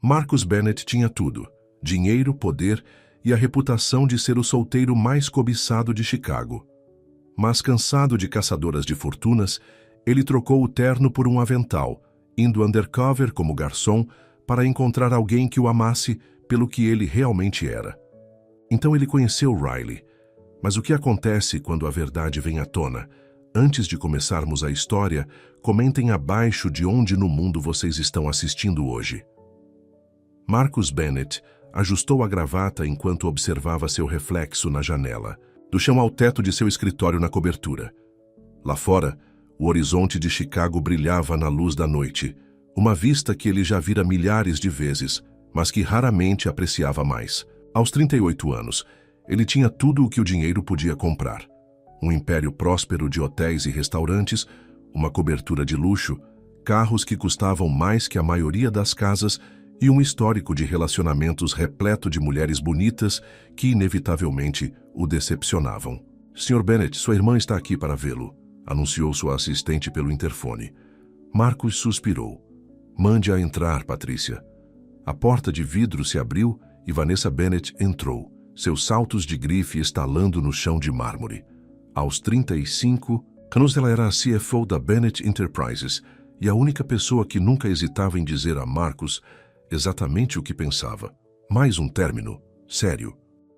Marcus Bennett tinha tudo: dinheiro, poder e a reputação de ser o solteiro mais cobiçado de Chicago. Mas, cansado de caçadoras de fortunas, ele trocou o terno por um avental, indo undercover como garçom para encontrar alguém que o amasse pelo que ele realmente era. Então ele conheceu Riley. Mas o que acontece quando a verdade vem à tona? Antes de começarmos a história, comentem abaixo de onde no mundo vocês estão assistindo hoje. Marcus Bennett ajustou a gravata enquanto observava seu reflexo na janela, do chão ao teto de seu escritório na cobertura. Lá fora, o horizonte de Chicago brilhava na luz da noite, uma vista que ele já vira milhares de vezes, mas que raramente apreciava mais. Aos 38 anos, ele tinha tudo o que o dinheiro podia comprar. Um império próspero de hotéis e restaurantes, uma cobertura de luxo, carros que custavam mais que a maioria das casas e um histórico de relacionamentos repleto de mulheres bonitas que inevitavelmente o decepcionavam. Sr. Bennett, sua irmã está aqui para vê-lo, anunciou sua assistente pelo interfone. Marcus suspirou. Mande-a entrar, Patrícia. A porta de vidro se abriu e Vanessa Bennett entrou, seus saltos de grife estalando no chão de mármore. Aos 35 anos, ela era a CFO da Bennett Enterprises e a única pessoa que nunca hesitava em dizer a Marcus exatamente o que pensava. Mais um término, sério.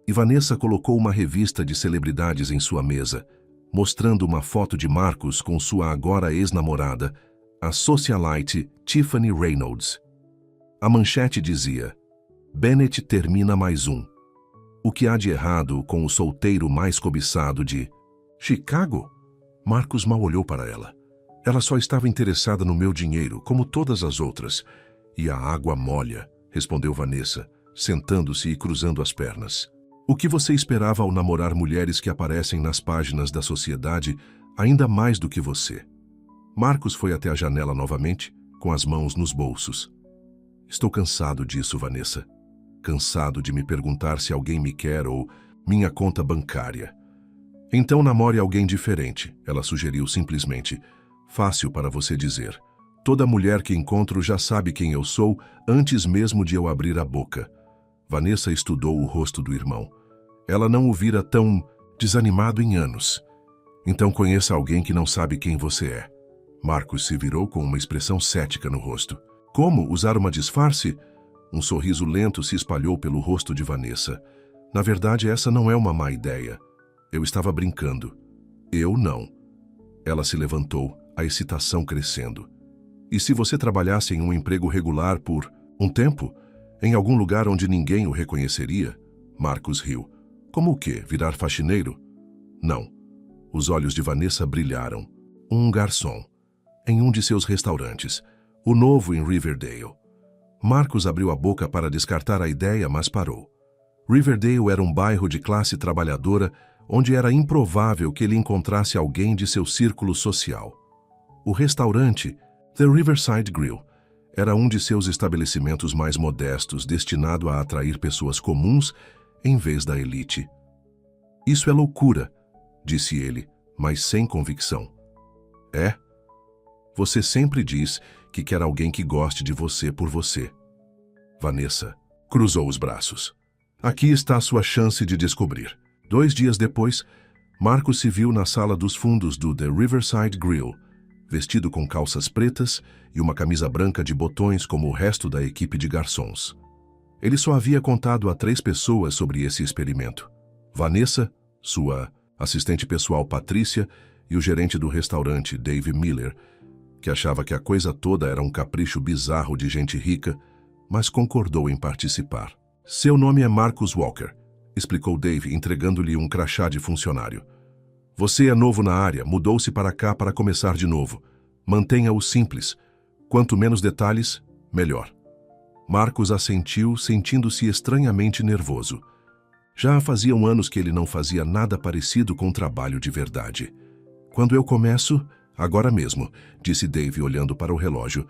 E Vanessa colocou uma revista de celebridades em sua mesa, mostrando uma foto de Marcus com sua agora ex-namorada, a socialite Tiffany Reynolds. A manchete dizia: Bennett termina mais um. O que há de errado com o solteiro mais cobiçado de Chicago? Marcus mal olhou para ela. Ela só estava interessada no meu dinheiro, como todas as outras. E a água molha, respondeu Vanessa, sentando-se e cruzando as pernas. O que você esperava ao namorar mulheres que aparecem nas páginas da sociedade ainda mais do que você? Marcus foi até a janela novamente, com as mãos nos bolsos. Estou cansado disso, Vanessa. Cansado de me perguntar se alguém me quer ou minha conta bancária. Então namore alguém diferente, ela sugeriu simplesmente. Fácil para você dizer. Toda mulher que encontro já sabe quem eu sou antes mesmo de eu abrir a boca. Vanessa estudou o rosto do irmão. Ela não o vira tão desanimado em anos. Então conheça alguém que não sabe quem você é. Marcus se virou com uma expressão cética no rosto. Como usar uma disfarce? Um sorriso lento se espalhou pelo rosto de Vanessa. Na verdade, essa não é uma má ideia. Eu estava brincando. Eu não. Ela se levantou, a excitação crescendo. E se você trabalhasse em um emprego regular por um tempo, em algum lugar onde ninguém o reconheceria? Marcus riu. Como o quê? Virar faxineiro? Não. Os olhos de Vanessa brilharam. Um garçom. Em um de seus restaurantes. O novo em Riverdale. Marcus abriu a boca para descartar a ideia, mas parou. Riverdale era um bairro de classe trabalhadora onde era improvável que ele encontrasse alguém de seu círculo social. O restaurante, The Riverside Grill, era um de seus estabelecimentos mais modestos, destinado a atrair pessoas comuns em vez da elite. Isso é loucura, disse ele, mas sem convicção. É? Você sempre diz que quer alguém que goste de você por você. Vanessa cruzou os braços. Aqui está a sua chance de descobrir. 2 dias depois, Marcus se viu na sala dos fundos do The Riverside Grill, vestido com calças pretas e uma camisa branca de botões como o resto da equipe de garçons. Ele só havia contado a 3 pessoas sobre esse experimento. Vanessa, sua assistente pessoal Patrícia e o gerente do restaurante, Dave Miller, que achava que a coisa toda era um capricho bizarro de gente rica, mas concordou em participar. Seu nome é Marcus Walker, explicou Dave, entregando-lhe um crachá de funcionário. Você é novo na área, mudou-se para cá para começar de novo. Mantenha-o simples. Quanto menos detalhes, melhor. Marcus assentiu, sentindo-se estranhamente nervoso. Já faziam anos que ele não fazia nada parecido com trabalho de verdade. Quando eu começo, agora mesmo, disse Dave olhando para o relógio.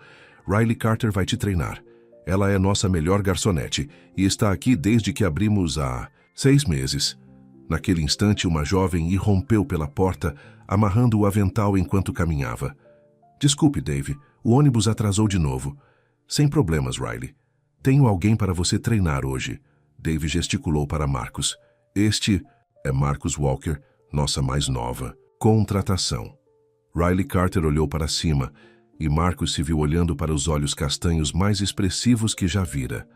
Riley Carter vai te treinar. Ela é nossa melhor garçonete e está aqui desde que abrimos há 6 meses. Naquele instante, uma jovem irrompeu pela porta, amarrando o avental enquanto caminhava. Desculpe, Dave, o ônibus atrasou de novo. Sem problemas, Riley. Tenho alguém para você treinar hoje. Dave gesticulou para Marcus. Este é Marcus Walker, nossa mais nova contratação. Riley Carter olhou para cima e Marcus se viu olhando para os olhos castanhos mais expressivos que já vira.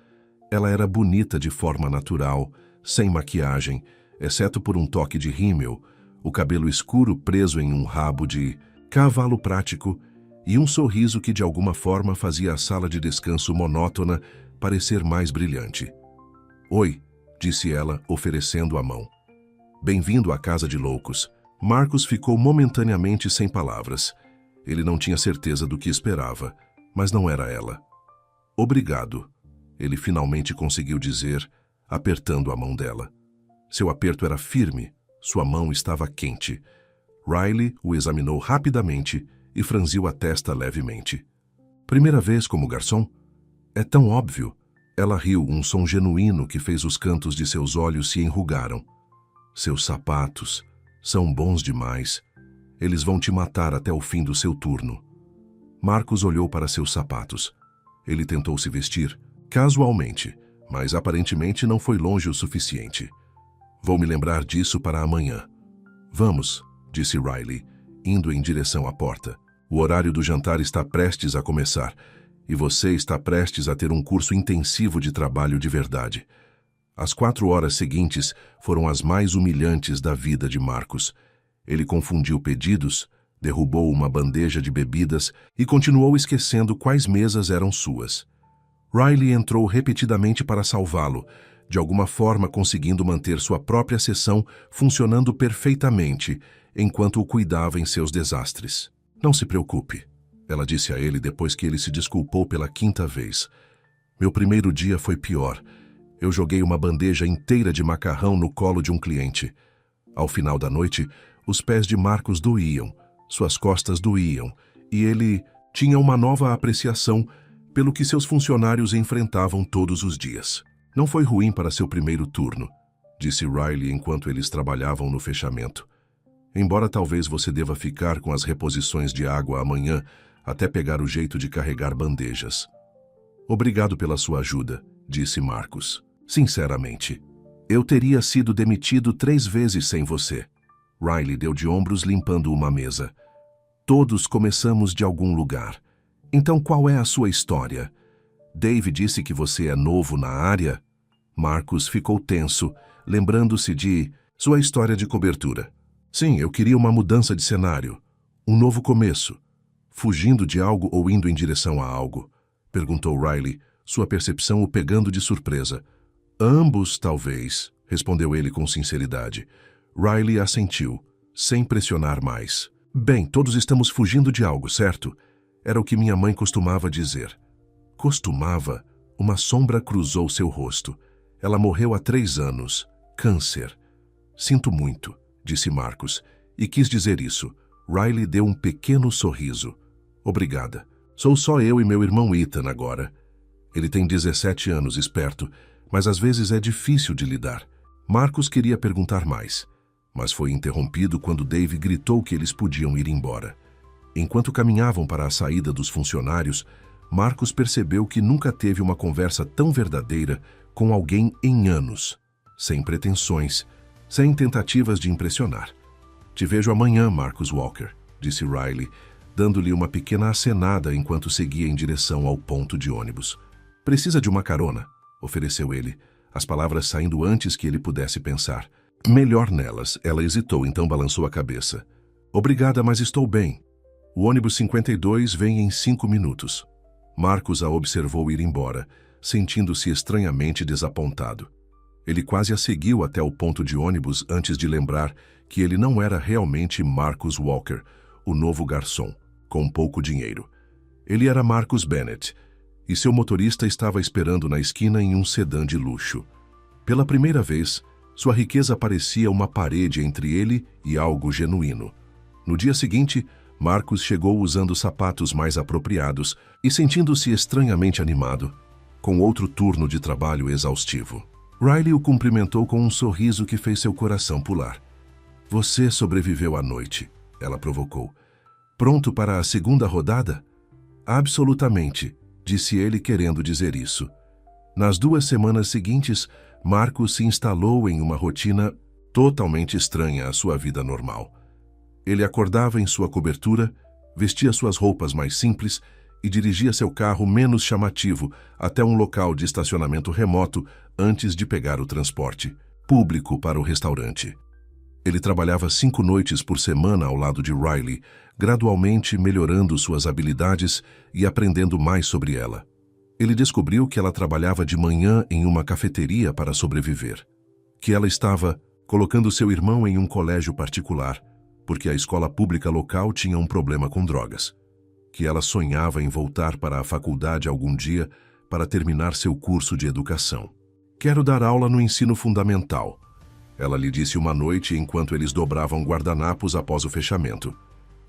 Ela era bonita de forma natural, sem maquiagem, exceto por um toque de rímel, o cabelo escuro preso em um rabo de cavalo prático e um sorriso que de alguma forma fazia a sala de descanso monótona parecer mais brilhante. Oi, disse ela, oferecendo a mão. Bem-vindo à casa de loucos. Marcus ficou momentaneamente sem palavras. Ele não tinha certeza do que esperava, mas não era ela. Obrigado, ele finalmente conseguiu dizer, apertando a mão dela. Seu aperto era firme, sua mão estava quente. Riley o examinou rapidamente e franziu a testa levemente. Primeira vez como garçom? É tão óbvio. Ela riu, um som genuíno que fez os cantos de seus olhos se enrugaram. Seus sapatos são bons demais. Eles vão te matar até o fim do seu turno. Marcus olhou para seus sapatos. Ele tentou se vestir, casualmente, mas aparentemente não foi longe o suficiente. Vou me lembrar disso para amanhã. Vamos, disse Riley, indo em direção à porta. O horário do jantar está prestes a começar, e você está prestes a ter um curso intensivo de trabalho de verdade. As 4 horas seguintes foram as mais humilhantes da vida de Marcus. Ele confundiu pedidos, derrubou uma bandeja de bebidas e continuou esquecendo quais mesas eram suas. Riley entrou repetidamente para salvá-lo, de alguma forma conseguindo manter sua própria sessão funcionando perfeitamente, enquanto o cuidava em seus desastres. Não se preocupe, ela disse a ele depois que ele se desculpou pela 5ª vez. Meu primeiro dia foi pior. Eu joguei uma bandeja inteira de macarrão no colo de um cliente. Ao final da noite, os pés de Marcus doíam, suas costas doíam, e ele tinha uma nova apreciação pelo que seus funcionários enfrentavam todos os dias. Não foi ruim para seu primeiro turno, disse Riley enquanto eles trabalhavam no fechamento. Embora talvez você deva ficar com as reposições de água amanhã até pegar o jeito de carregar bandejas. Obrigado pela sua ajuda, disse Marcus. Sinceramente, eu teria sido demitido 3 vezes sem você. Riley deu de ombros limpando uma mesa. Todos começamos de algum lugar. Então qual é a sua história? Dave disse que você é novo na área? Marcus ficou tenso, lembrando-se de sua história de cobertura. Sim, eu queria uma mudança de cenário. Um novo começo. Fugindo de algo ou indo em direção a algo? Perguntou Riley, sua percepção o pegando de surpresa. Ambos, talvez, respondeu ele com sinceridade. Riley assentiu, sem pressionar mais. Bem, todos estamos fugindo de algo, certo? Era o que minha mãe costumava dizer. Costumava? Uma sombra cruzou seu rosto. Ela morreu há 3 anos. Câncer. Sinto muito, disse Marcus, e quis dizer isso. Riley deu um pequeno sorriso. Obrigada. Sou só eu e meu irmão Ethan agora. Ele tem 17 anos, esperto, mas às vezes é difícil de lidar. Marcus queria perguntar mais, mas foi interrompido quando Dave gritou que eles podiam ir embora. Enquanto caminhavam para a saída dos funcionários, Marcus percebeu que nunca teve uma conversa tão verdadeira com alguém em anos, sem pretensões, sem tentativas de impressionar. Te vejo amanhã, Marcus Walker, disse Riley, dando-lhe uma pequena acenada enquanto seguia em direção ao ponto de ônibus. Precisa de uma carona, ofereceu ele, as palavras saindo antes que ele pudesse pensar. Melhor nelas, ela hesitou, então balançou a cabeça. Obrigada, mas estou bem. O ônibus 52 vem em 5 minutos. Marcus a observou ir embora, sentindo-se estranhamente desapontado. Ele quase a seguiu até o ponto de ônibus antes de lembrar que ele não era realmente Marcus Walker, o novo garçom, com pouco dinheiro. Ele era Marcus Bennett, e seu motorista estava esperando na esquina em um sedã de luxo. Pela primeira vez, sua riqueza parecia uma parede entre ele e algo genuíno. No dia seguinte, Marcus chegou usando sapatos mais apropriados e sentindo-se estranhamente animado, com outro turno de trabalho exaustivo. Riley o cumprimentou com um sorriso que fez seu coração pular. Você sobreviveu à noite, ela provocou. Pronto para a segunda rodada? Absolutamente, disse ele querendo dizer isso. Nas 2 semanas seguintes, Marcus se instalou em uma rotina totalmente estranha à sua vida normal. Ele acordava em sua cobertura, vestia suas roupas mais simples e dirigia seu carro menos chamativo até um local de estacionamento remoto antes de pegar o transporte público para o restaurante. Ele trabalhava 5 noites por semana ao lado de Riley, gradualmente melhorando suas habilidades e aprendendo mais sobre ela. Ele descobriu que ela trabalhava de manhã em uma cafeteria para sobreviver, que ela estava colocando seu irmão em um colégio particular, porque a escola pública local tinha um problema com drogas, que ela sonhava em voltar para a faculdade algum dia para terminar seu curso de educação. Quero dar aula no ensino fundamental, ela lhe disse uma noite enquanto eles dobravam guardanapos após o fechamento.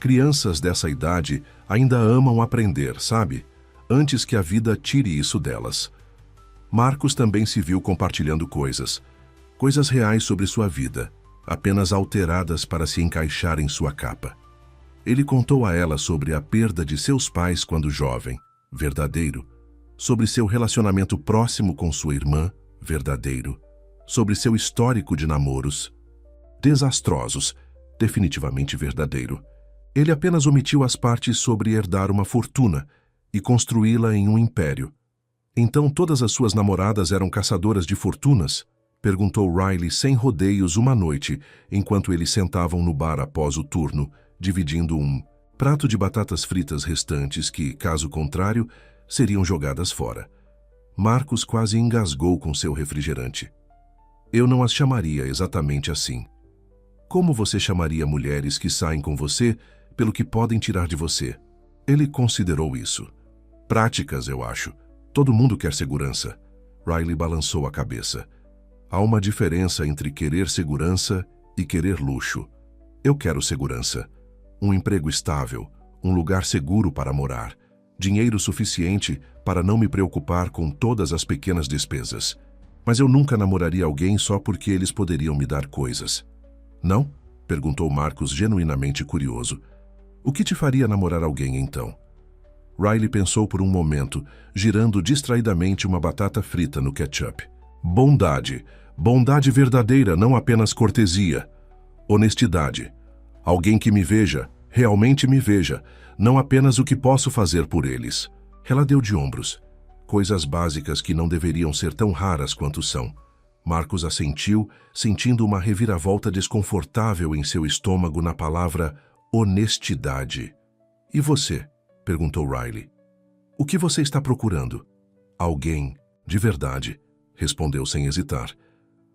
Crianças dessa idade ainda amam aprender, sabe? Antes que a vida tire isso delas. Marcus também se viu compartilhando coisas reais sobre sua vida, apenas alteradas para se encaixar em sua capa. Ele contou a ela sobre a perda de seus pais quando jovem, verdadeiro, sobre seu relacionamento próximo com sua irmã, verdadeiro, sobre seu histórico de namoros, desastrosos, definitivamente verdadeiro. Ele apenas omitiu as partes sobre herdar uma fortuna e construí-la em um império. Então todas as suas namoradas eram caçadoras de fortunas? Perguntou Riley sem rodeios uma noite, enquanto eles sentavam no bar após o turno, dividindo um prato de batatas fritas restantes que, caso contrário, seriam jogadas fora. Marcus quase engasgou com seu refrigerante. Eu não as chamaria exatamente assim. Como você chamaria mulheres que saem com você pelo que podem tirar de você? Ele considerou isso. Práticas, eu acho. Todo mundo quer segurança. Riley balançou a cabeça. Há uma diferença entre querer segurança e querer luxo. Eu quero segurança. Um emprego estável, um lugar seguro para morar, dinheiro suficiente para não me preocupar com todas as pequenas despesas. Mas eu nunca namoraria alguém só porque eles poderiam me dar coisas. Não? Perguntou Marcus genuinamente curioso. O que te faria namorar alguém então? Riley pensou por um momento, girando distraidamente uma batata frita no ketchup. Bondade. Bondade verdadeira, não apenas cortesia. Honestidade. Alguém que me veja, realmente me veja, não apenas o que posso fazer por eles. Ela deu de ombros. Coisas básicas que não deveriam ser tão raras quanto são. Marcus assentiu, sentindo uma reviravolta desconfortável em seu estômago na palavra honestidade. E você? Perguntou Riley. O que você está procurando? Alguém, de verdade, respondeu sem hesitar.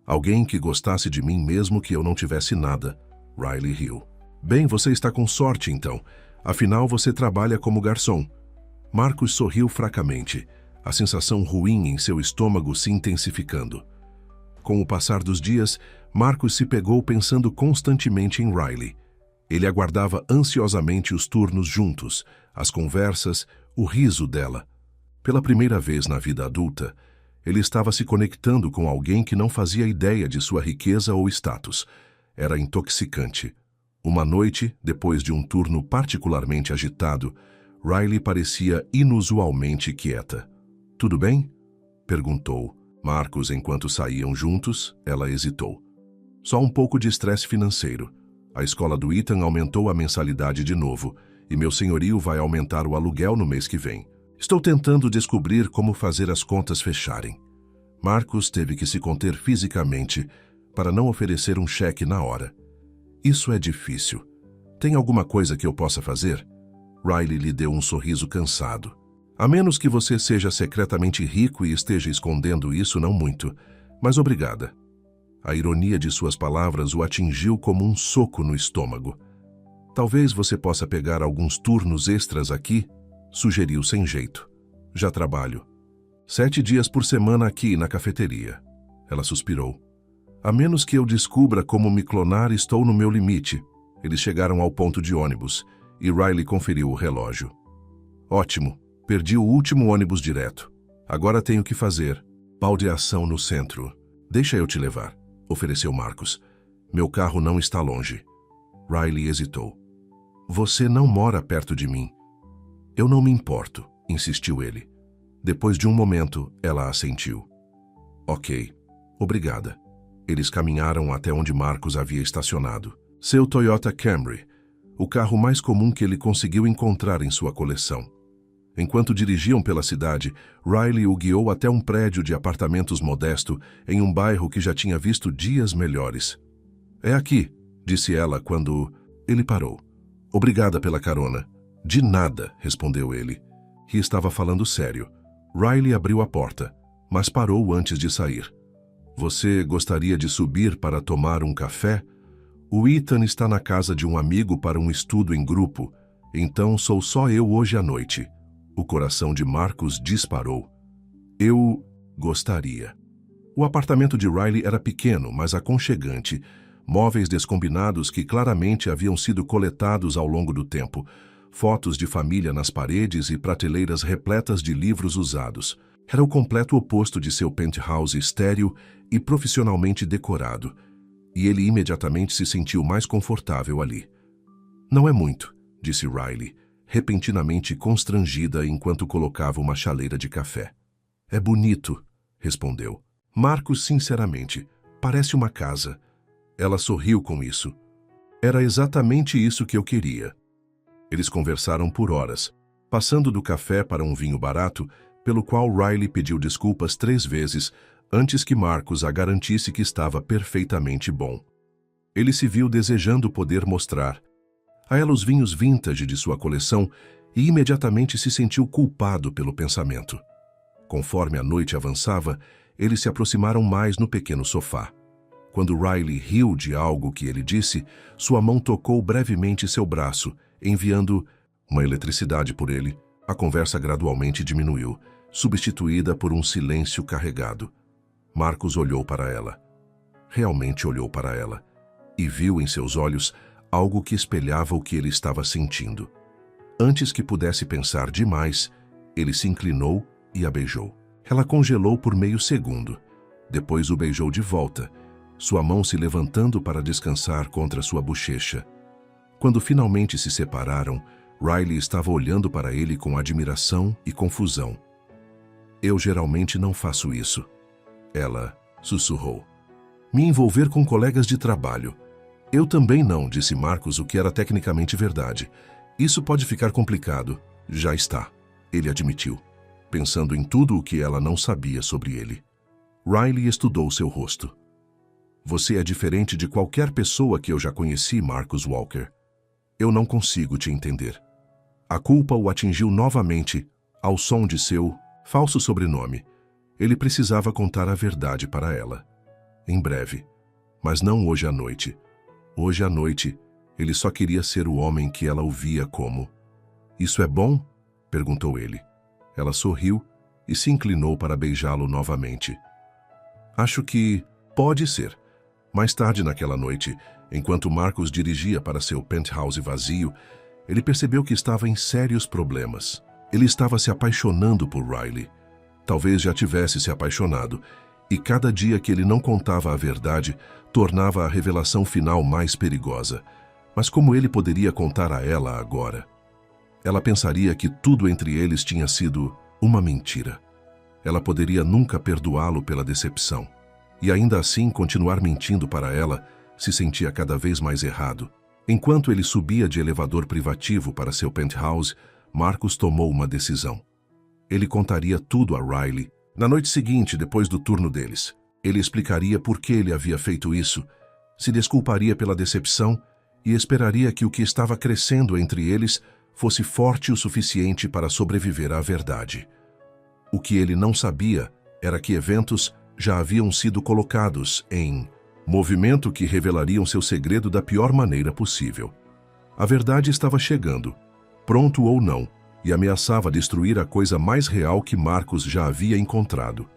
Alguém que gostasse de mim mesmo que eu não tivesse nada. Riley riu. Bem, você está com sorte então. Afinal, você trabalha como garçom. Marcus sorriu fracamente, a sensação ruim em seu estômago se intensificando. Com o passar dos dias, Marcus se pegou pensando constantemente em Riley. Ele aguardava ansiosamente os turnos juntos, as conversas, o riso dela. Pela primeira vez na vida adulta, ele estava se conectando com alguém que não fazia ideia de sua riqueza ou status. Era intoxicante. Uma noite, depois de um turno particularmente agitado, Riley parecia inusualmente quieta. Tudo bem? Perguntou. Marcus, enquanto saíam juntos, ela hesitou. Só um pouco de estresse financeiro. A escola do Ethan aumentou a mensalidade de novo, e meu senhorio vai aumentar o aluguel no mês que vem. Estou tentando descobrir como fazer as contas fecharem. Marcus teve que se conter fisicamente para não oferecer um cheque na hora. Isso é difícil. Tem alguma coisa que eu possa fazer? Riley lhe deu um sorriso cansado. A menos que você seja secretamente rico e esteja escondendo isso, não muito. Mas obrigada. A ironia de suas palavras o atingiu como um soco no estômago. Talvez você possa pegar alguns turnos extras aqui? Sugeriu sem jeito. Já trabalho. 7 dias por semana aqui na cafeteria. Ela suspirou. A menos que eu descubra como me clonar, estou no meu limite. Eles chegaram ao ponto de ônibus e Riley conferiu o relógio. Ótimo. Perdi o último ônibus direto. Agora tenho que fazer. Baldeação no centro. Deixa eu te levar, ofereceu Marcus. Meu carro não está longe. Riley hesitou. Você não mora perto de mim. Eu não me importo, insistiu ele. Depois de um momento, ela assentiu. Ok, obrigada. Eles caminharam até onde Marcus havia estacionado. Seu Toyota Camry, o carro mais comum que ele conseguiu encontrar em sua coleção. Enquanto dirigiam pela cidade, Riley o guiou até um prédio de apartamentos modesto em um bairro que já tinha visto dias melhores. É aqui, disse ela quando ele parou. Obrigada pela carona. De nada, respondeu ele. E estava falando sério. Riley abriu a porta, mas parou antes de sair. Você gostaria de subir para tomar um café? O Ethan está na casa de um amigo para um estudo em grupo, então sou só eu hoje à noite. O coração de Marcus disparou. Eu gostaria. O apartamento de Riley era pequeno, mas aconchegante. Móveis descombinados que claramente haviam sido coletados ao longo do tempo. Fotos de família nas paredes e prateleiras repletas de livros usados. Era o completo oposto de seu penthouse estéril e profissionalmente decorado. E ele imediatamente se sentiu mais confortável ali. Não é muito, disse Riley, repentinamente constrangida enquanto colocava uma chaleira de café. É bonito, respondeu. Marcus, sinceramente, parece uma casa. Ela sorriu com isso. Era exatamente isso que eu queria. Eles conversaram por horas, passando do café para um vinho barato, pelo qual Riley pediu desculpas 3 vezes antes que Marcus a garantisse que estava perfeitamente bom. Ele se viu desejando poder mostrar a ela os vinhos vintage de sua coleção e imediatamente se sentiu culpado pelo pensamento. Conforme a noite avançava, eles se aproximaram mais no pequeno sofá. Quando Riley riu de algo que ele disse, sua mão tocou brevemente seu braço, enviando uma eletricidade por ele. A conversa gradualmente diminuiu, substituída por um silêncio carregado. Marcus olhou para ela. Realmente olhou para ela, e viu em seus olhos algo que espelhava o que ele estava sentindo. Antes que pudesse pensar demais, ele se inclinou e a beijou. Ela congelou por meio segundo. Depois o beijou de volta, sua mão se levantando para descansar contra sua bochecha. Quando finalmente se separaram, Riley estava olhando para ele com admiração e confusão. Eu geralmente não faço isso. Ela sussurrou. Me envolver com colegas de trabalho. Eu também não, disse Marcus, o que era tecnicamente verdade. Isso pode ficar complicado. Já está, ele admitiu, pensando em tudo o que ela não sabia sobre ele. Riley estudou seu rosto. Você é diferente de qualquer pessoa que eu já conheci, Marcus Walker. Eu não consigo te entender. A culpa o atingiu novamente, ao som de seu falso sobrenome. Ele precisava contar a verdade para ela. Em breve. Mas não hoje à noite. Hoje à noite, ele só queria ser o homem que ela o via como. Isso é bom? Perguntou ele. Ela sorriu e se inclinou para beijá-lo novamente. Acho que pode ser. Mais tarde naquela noite, enquanto Marcus dirigia para seu penthouse vazio, ele percebeu que estava em sérios problemas. Ele estava se apaixonando por Riley. Talvez já tivesse se apaixonado, e cada dia que ele não contava a verdade tornava a revelação final mais perigosa. Mas como ele poderia contar a ela agora? Ela pensaria que tudo entre eles tinha sido uma mentira. Ela poderia nunca perdoá-lo pela decepção. E ainda assim continuar mentindo para ela, se sentia cada vez mais errado. Enquanto ele subia de elevador privativo para seu penthouse, Marcus tomou uma decisão. Ele contaria tudo a Riley. Na noite seguinte, depois do turno deles, ele explicaria por que ele havia feito isso, se desculparia pela decepção e esperaria que o que estava crescendo entre eles fosse forte o suficiente para sobreviver à verdade. O que ele não sabia era que eventos já haviam sido colocados em movimento que revelariam seu segredo da pior maneira possível. A verdade estava chegando, pronto ou não, e ameaçava destruir a coisa mais real que Marcus já havia encontrado.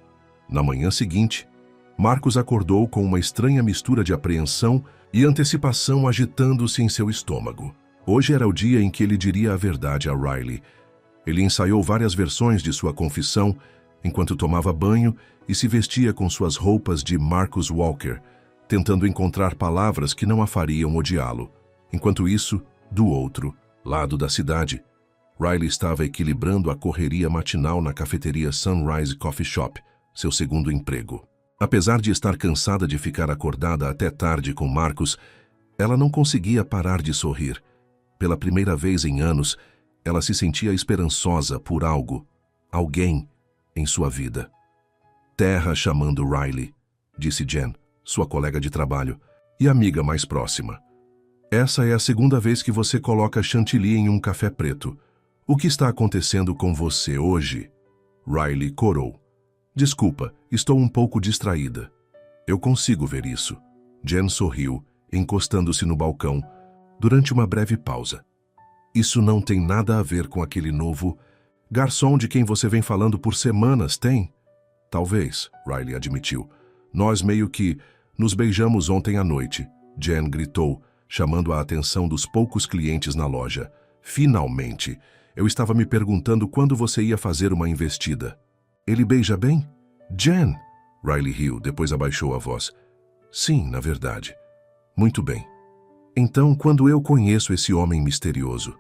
Na manhã seguinte, Marcus acordou com uma estranha mistura de apreensão e antecipação agitando-se em seu estômago. Hoje era o dia em que ele diria a verdade a Riley. Ele ensaiou várias versões de sua confissão enquanto tomava banho e se vestia com suas roupas de Marcus Walker, tentando encontrar palavras que não a fariam odiá-lo. Enquanto isso, do outro lado da cidade, Riley estava equilibrando a correria matinal na cafeteria Sunrise Coffee Shop, seu segundo emprego. Apesar de estar cansada de ficar acordada até tarde com Marcus, ela não conseguia parar de sorrir. Pela primeira vez em anos, ela se sentia esperançosa por algo, alguém, em sua vida. Terra chamando Riley, disse Jen, sua colega de trabalho, e amiga mais próxima. Essa é a segunda vez que você coloca chantilly em um café preto. O que está acontecendo com você hoje? Riley corou. Desculpa, estou um pouco distraída. Eu consigo ver isso. Jen sorriu, encostando-se no balcão, durante uma breve pausa. Isso não tem nada a ver com aquele novo garçom de quem você vem falando por semanas, tem? Talvez, Riley admitiu. Nós meio que nos beijamos ontem à noite, Jen gritou, chamando a atenção dos poucos clientes na loja. Finalmente! Eu estava me perguntando quando você ia fazer uma investida. Ele beija bem? Jen! Riley riu, depois abaixou a voz. Sim, na verdade. Muito bem. Então, quando eu conheço esse homem misterioso?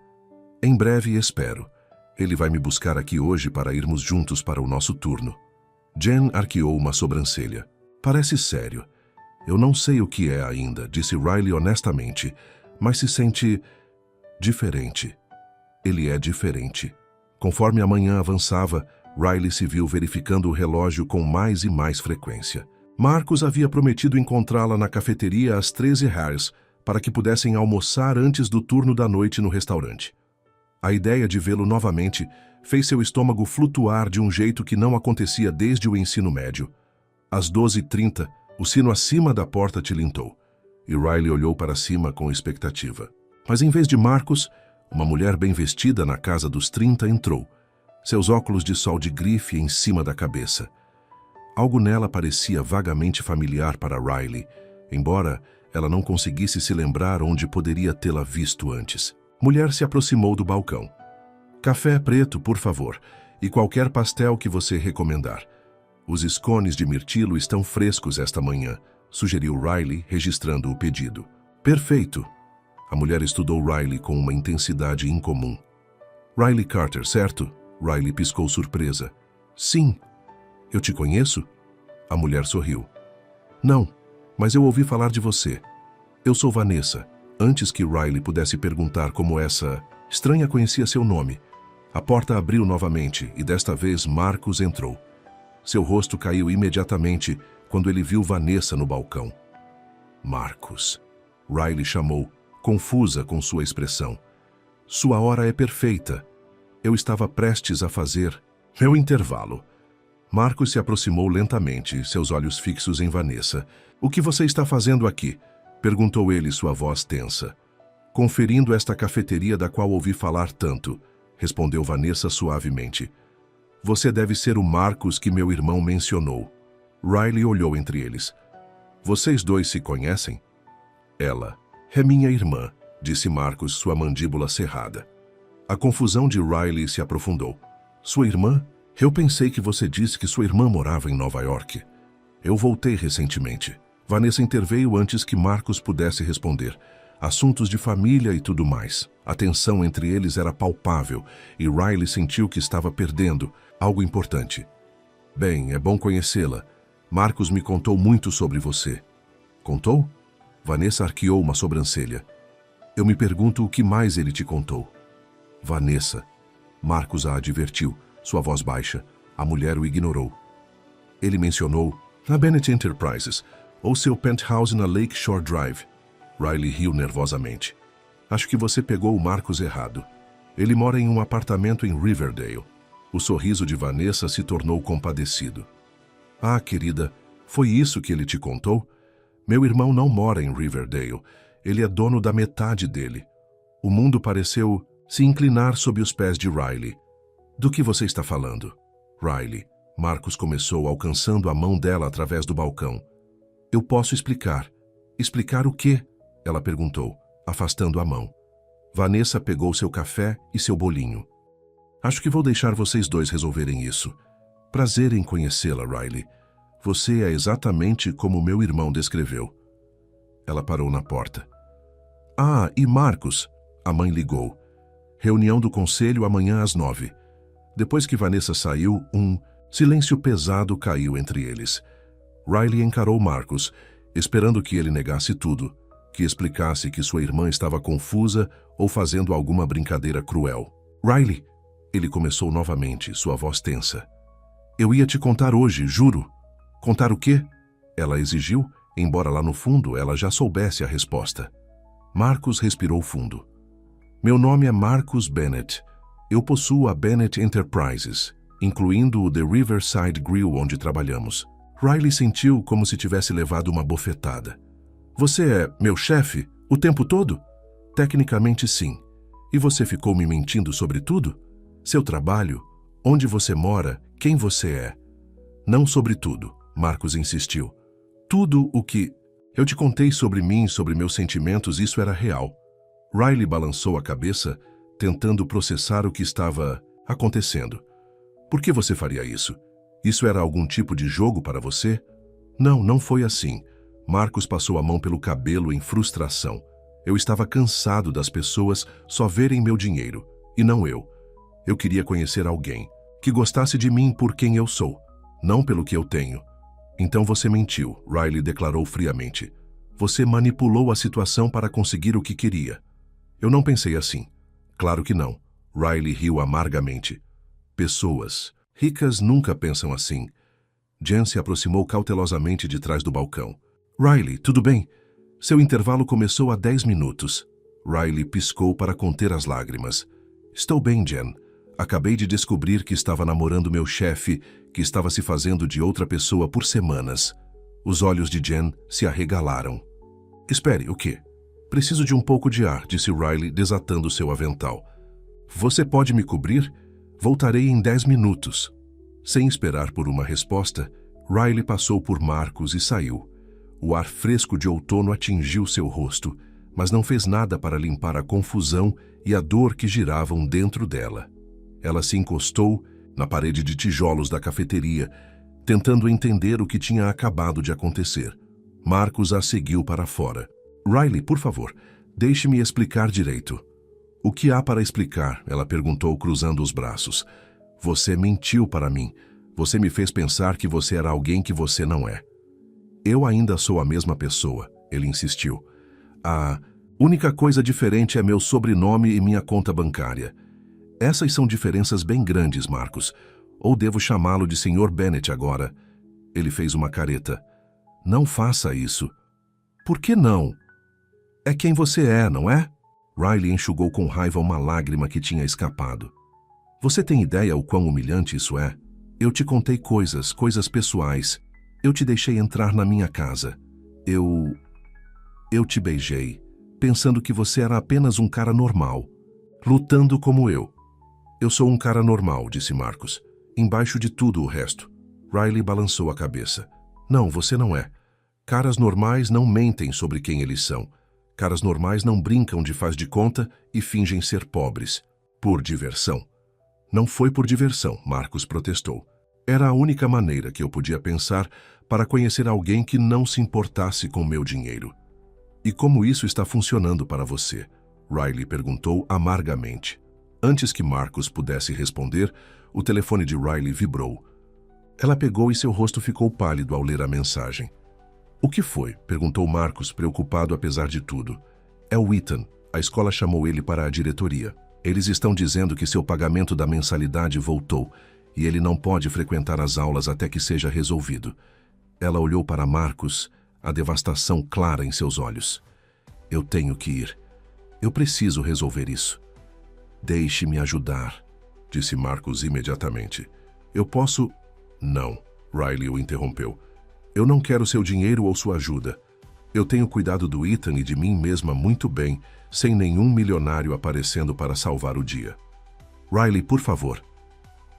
Em breve, espero. Ele vai me buscar aqui hoje para irmos juntos para o nosso turno. Jen arqueou uma sobrancelha. Parece sério. Eu não sei o que é ainda, disse Riley honestamente, mas se sente diferente. Ele é diferente. Conforme a manhã avançava, Riley se viu verificando o relógio com mais e mais frequência. Marcus havia prometido encontrá-la na cafeteria às 13h para que pudessem almoçar antes do turno da noite no restaurante. A ideia de vê-lo novamente fez seu estômago flutuar de um jeito que não acontecia desde o ensino médio. Às 12h30, o sino acima da porta tilintou, e Riley olhou para cima com expectativa. Mas em vez de Marcus, uma mulher bem vestida na casa dos 30 entrou, seus óculos de sol de grife em cima da cabeça. Algo nela parecia vagamente familiar para Riley, embora ela não conseguisse se lembrar onde poderia tê-la visto antes. Mulher se aproximou do balcão. Café preto, por favor, e qualquer pastel que você recomendar. Os scones de mirtilo estão frescos esta manhã, sugeriu Riley, registrando o pedido. Perfeito. A mulher estudou Riley com uma intensidade incomum. Riley Carter, certo? Riley piscou surpresa. Sim. Eu te conheço? A mulher sorriu. Não, mas eu ouvi falar de você. Eu sou Vanessa. Antes que Riley pudesse perguntar como essa estranha conhecia seu nome, a porta abriu novamente e desta vez Marcus entrou. Seu rosto caiu imediatamente quando ele viu Vanessa no balcão. Marcus. Riley chamou, confusa com sua expressão. Sua hora é perfeita. Eu estava prestes a fazer meu intervalo. Marcus se aproximou lentamente, seus olhos fixos em Vanessa. O que você está fazendo aqui? Perguntou ele, sua voz tensa. Conferindo esta cafeteria da qual ouvi falar tanto, respondeu Vanessa suavemente. Você deve ser o Marcus que meu irmão mencionou. Riley olhou entre eles. Vocês dois se conhecem? Ela. É minha irmã, disse Marcus, sua mandíbula cerrada. A confusão de Riley se aprofundou. Sua irmã? Eu pensei que você disse que sua irmã morava em Nova York. Eu voltei recentemente. Vanessa interveio antes que Marcus pudesse responder. Assuntos de família e tudo mais. A tensão entre eles era palpável e Riley sentiu que estava perdendo algo importante. Bem, é bom conhecê-la. Marcus me contou muito sobre você. Contou? Vanessa arqueou uma sobrancelha. Eu me pergunto o que mais ele te contou. Vanessa. Marcus a advertiu, sua voz baixa. A mulher o ignorou. Ele mencionou a Bennett Enterprises, ou seu penthouse na Lake Shore Drive. Riley riu nervosamente. Acho que você pegou o Marcus errado. Ele mora em um apartamento em Riverdale. O sorriso de Vanessa se tornou compadecido. Ah, querida, foi isso que ele te contou? Meu irmão não mora em Riverdale. Ele é dono da metade dele. O mundo pareceu se inclinar sob os pés de Riley. Do que você está falando? Riley. Marcus começou alcançando a mão dela através do balcão. Eu posso explicar. Explicar o quê? Ela perguntou, afastando a mão. Vanessa pegou seu café e seu bolinho. Acho que vou deixar vocês dois resolverem isso. Prazer em conhecê-la, Riley. Você é exatamente como meu irmão descreveu. Ela parou na porta. Ah, e Marcus? A mãe ligou. Reunião do conselho amanhã às 9. Depois que Vanessa saiu, um silêncio pesado caiu entre eles. Riley encarou Marcus, esperando que ele negasse tudo, que explicasse que sua irmã estava confusa ou fazendo alguma brincadeira cruel. Riley, ele começou novamente, sua voz tensa. Eu ia te contar hoje, juro. Contar o quê? Ela exigiu, embora lá no fundo ela já soubesse a resposta. Marcus respirou fundo. Meu nome é Marcus Bennett. Eu possuo a Bennett Enterprises, incluindo o The Riverside Grill onde trabalhamos. Riley sentiu como se tivesse levado uma bofetada. Você é meu chefe o tempo todo? Tecnicamente sim. E você ficou me mentindo sobre tudo? Seu trabalho? Onde você mora? Quem você é? Não sobre tudo, Marcus insistiu. Tudo o que eu te contei sobre mim, sobre meus sentimentos, isso era real. Riley balançou a cabeça, tentando processar o que estava acontecendo. Por que você faria isso? Isso era algum tipo de jogo para você? Não, não foi assim. Marcus passou a mão pelo cabelo em frustração. Eu estava cansado das pessoas só verem meu dinheiro, e não eu. Eu queria conhecer alguém que gostasse de mim por quem eu sou, não pelo que eu tenho. Então você mentiu, Riley declarou friamente. Você manipulou a situação para conseguir o que queria. Eu não pensei assim. Claro que não. Riley riu amargamente. Pessoas ricas nunca pensam assim. Jen se aproximou cautelosamente de trás do balcão. Riley, tudo bem? Seu intervalo começou há 10 minutos. Riley piscou para conter as lágrimas. Estou bem, Jen. Acabei de descobrir que estava namorando meu chefe, que estava se fazendo de outra pessoa por semanas. Os olhos de Jen se arregalaram. Espere, o quê? Preciso de um pouco de ar, disse Riley, desatando seu avental. Você pode me cobrir? Voltarei em 10 minutos. Sem esperar por uma resposta, Riley passou por Marcus e saiu. O ar fresco de outono atingiu seu rosto, mas não fez nada para limpar a confusão e a dor que giravam dentro dela. Ela se encostou na parede de tijolos da cafeteria, tentando entender o que tinha acabado de acontecer. Marcus a seguiu para fora. Riley, por favor, deixe-me explicar direito. O que há para explicar? Ela perguntou, cruzando os braços. Você mentiu para mim. Você me fez pensar que você era alguém que você não é. Eu ainda sou a mesma pessoa, ele insistiu. A única coisa diferente é meu sobrenome e minha conta bancária. Essas são diferenças bem grandes, Marcus. Ou devo chamá-lo de Sr. Bennett agora? Ele fez uma careta. Não faça isso. Por que não? É quem você é, não é? Riley enxugou com raiva uma lágrima que tinha escapado. Você tem ideia o quão humilhante isso é? Eu te contei coisas pessoais. Eu te deixei entrar na minha casa. Eu te beijei, pensando que você era apenas um cara normal, lutando como eu. Eu sou um cara normal, disse Marcus. Embaixo de tudo o resto. Riley balançou a cabeça. Não, você não é. Caras normais não mentem sobre quem eles são. Caras normais não brincam de faz de conta e fingem ser pobres. Por diversão. Não foi por diversão, Marcus protestou. Era a única maneira que eu podia pensar para conhecer alguém que não se importasse com meu dinheiro. E como isso está funcionando para você? Riley perguntou amargamente. Antes que Marcus pudesse responder, o telefone de Riley vibrou. Ela pegou e seu rosto ficou pálido ao ler a mensagem. O que foi? Perguntou Marcus, preocupado apesar de tudo. É o Ethan. A escola chamou ele para a diretoria. Eles estão dizendo que seu pagamento da mensalidade voltou e ele não pode frequentar as aulas até que seja resolvido. Ela olhou para Marcus, a devastação clara em seus olhos. Eu tenho que ir. Eu preciso resolver isso. Deixe-me ajudar, disse Marcus imediatamente. Eu posso... Não, Riley o interrompeu. Eu não quero seu dinheiro ou sua ajuda. Eu tenho cuidado do Ethan e de mim mesma muito bem, sem nenhum milionário aparecendo para salvar o dia. Riley, por favor.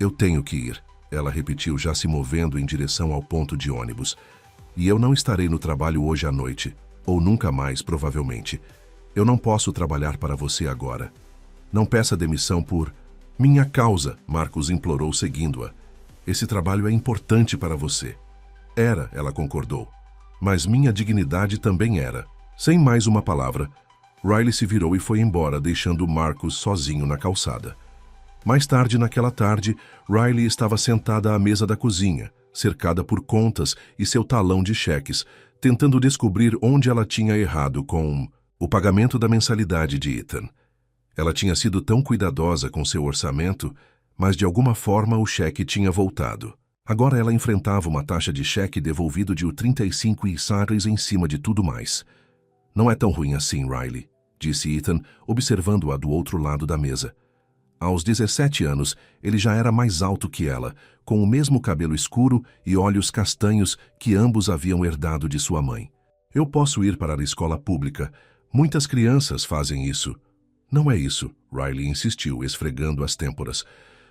Eu tenho que ir, ela repetiu, já se movendo em direção ao ponto de ônibus. E eu não estarei no trabalho hoje à noite, ou nunca mais, provavelmente. Eu não posso trabalhar para você agora. Não peça demissão por minha causa, Marcus implorou, seguindo-a. Esse trabalho é importante para você. Ela concordou. Mas minha dignidade também era. Sem mais uma palavra, Riley se virou e foi embora, deixando Marcus sozinho na calçada. Mais tarde naquela tarde, Riley estava sentada à mesa da cozinha, cercada por contas e seu talão de cheques, tentando descobrir onde ela tinha errado com o pagamento da mensalidade de Ethan. Ela tinha sido tão cuidadosa com seu orçamento, mas de alguma forma o cheque tinha voltado. Agora ela enfrentava uma taxa de cheque devolvido de 35 isares em cima de tudo mais. Não é tão ruim assim, Riley, disse Ethan, observando-a do outro lado da mesa. Aos 17 anos, ele já era mais alto que ela, com o mesmo cabelo escuro e olhos castanhos que ambos haviam herdado de sua mãe. Eu posso ir para a escola pública. Muitas crianças fazem isso. Não é isso, Riley insistiu, esfregando as têmporas.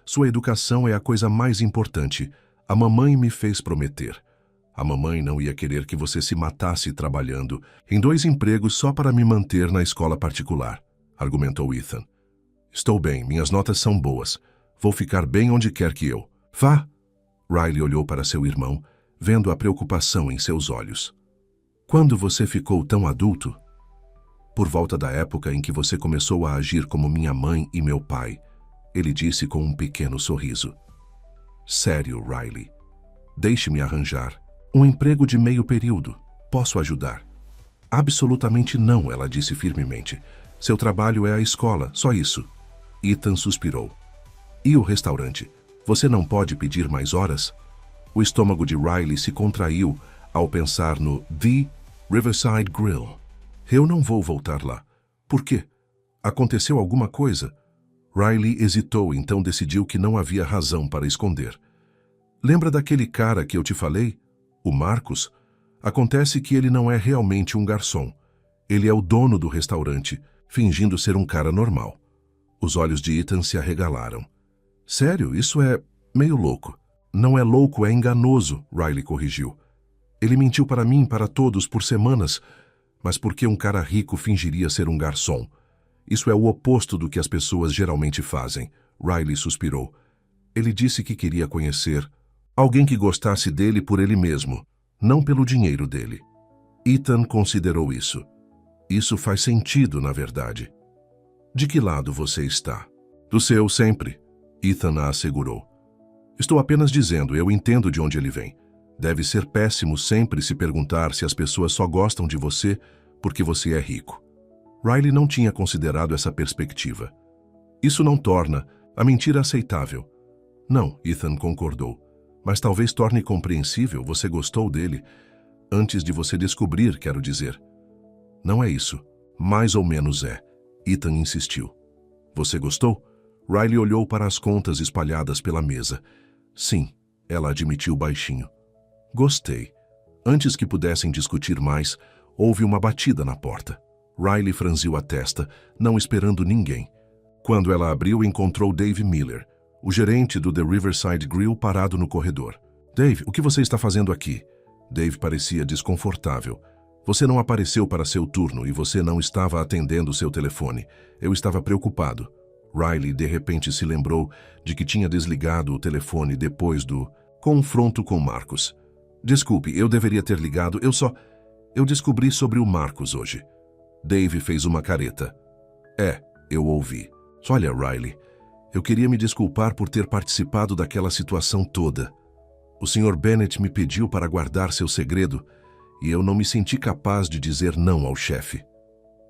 Sua educação é a coisa mais importante. A mamãe me fez prometer. A mamãe não ia querer que você se matasse trabalhando em 2 empregos só para me manter na escola particular, argumentou Ethan. Estou bem, minhas notas são boas. Vou ficar bem onde quer que eu. Vá! Riley olhou para seu irmão, vendo a preocupação em seus olhos. Quando você ficou tão adulto? Por volta da época em que você começou a agir como minha mãe e meu pai, ele disse com um pequeno sorriso. Sério, Riley. Deixe-me arranjar um emprego de meio período. Posso ajudar? Absolutamente não, ela disse firmemente. Seu trabalho é a escola, só isso. Ethan suspirou. E o restaurante? Você não pode pedir mais horas? O estômago de Riley se contraiu ao pensar no The Riverside Grill. Eu não vou voltar lá. Por quê? Aconteceu alguma coisa? Riley hesitou, então decidiu que não havia razão para esconder. Lembra daquele cara que eu te falei? O Marcus? Acontece que ele não é realmente um garçom. Ele é o dono do restaurante, fingindo ser um cara normal. Os olhos de Ethan se arregalaram. Sério, isso é meio louco. Não é louco, é enganoso, Riley corrigiu. Ele mentiu para mim e para todos por semanas. Mas por que um cara rico fingiria ser um garçom? Isso é o oposto do que as pessoas geralmente fazem, Riley suspirou. Ele disse que queria conhecer alguém que gostasse dele por ele mesmo, não pelo dinheiro dele. Ethan considerou isso. Isso faz sentido, na verdade. De que lado você está? Do seu, sempre, Ethan a assegurou. Estou apenas dizendo, eu entendo de onde ele vem. Deve ser péssimo sempre se perguntar se as pessoas só gostam de você porque você é rico. Riley não tinha considerado essa perspectiva. Isso não torna a mentira aceitável. Não, Ethan concordou. Mas talvez torne compreensível, você gostou dele antes de você descobrir, quero dizer. Não é isso. Mais ou menos é. Ethan insistiu. Você gostou? Riley olhou para as contas espalhadas pela mesa. Sim, ela admitiu baixinho. Gostei. Antes que pudessem discutir mais, houve uma batida na porta. Riley franziu a testa, não esperando ninguém. Quando ela abriu, encontrou Dave Miller, o gerente do The Riverside Grill, parado no corredor. Dave, o que você está fazendo aqui? Dave parecia desconfortável. Você não apareceu para seu turno e você não estava atendendo seu telefone. Eu estava preocupado. Riley, de repente, se lembrou de que tinha desligado o telefone depois do confronto com Marcus. Desculpe, eu deveria ter ligado, Eu descobri sobre o Marcus hoje. Dave fez uma careta. Eu ouvi. Olha, Riley, eu queria me desculpar por ter participado daquela situação toda. O Sr. Bennett me pediu para guardar seu segredo e eu não me senti capaz de dizer não ao chefe.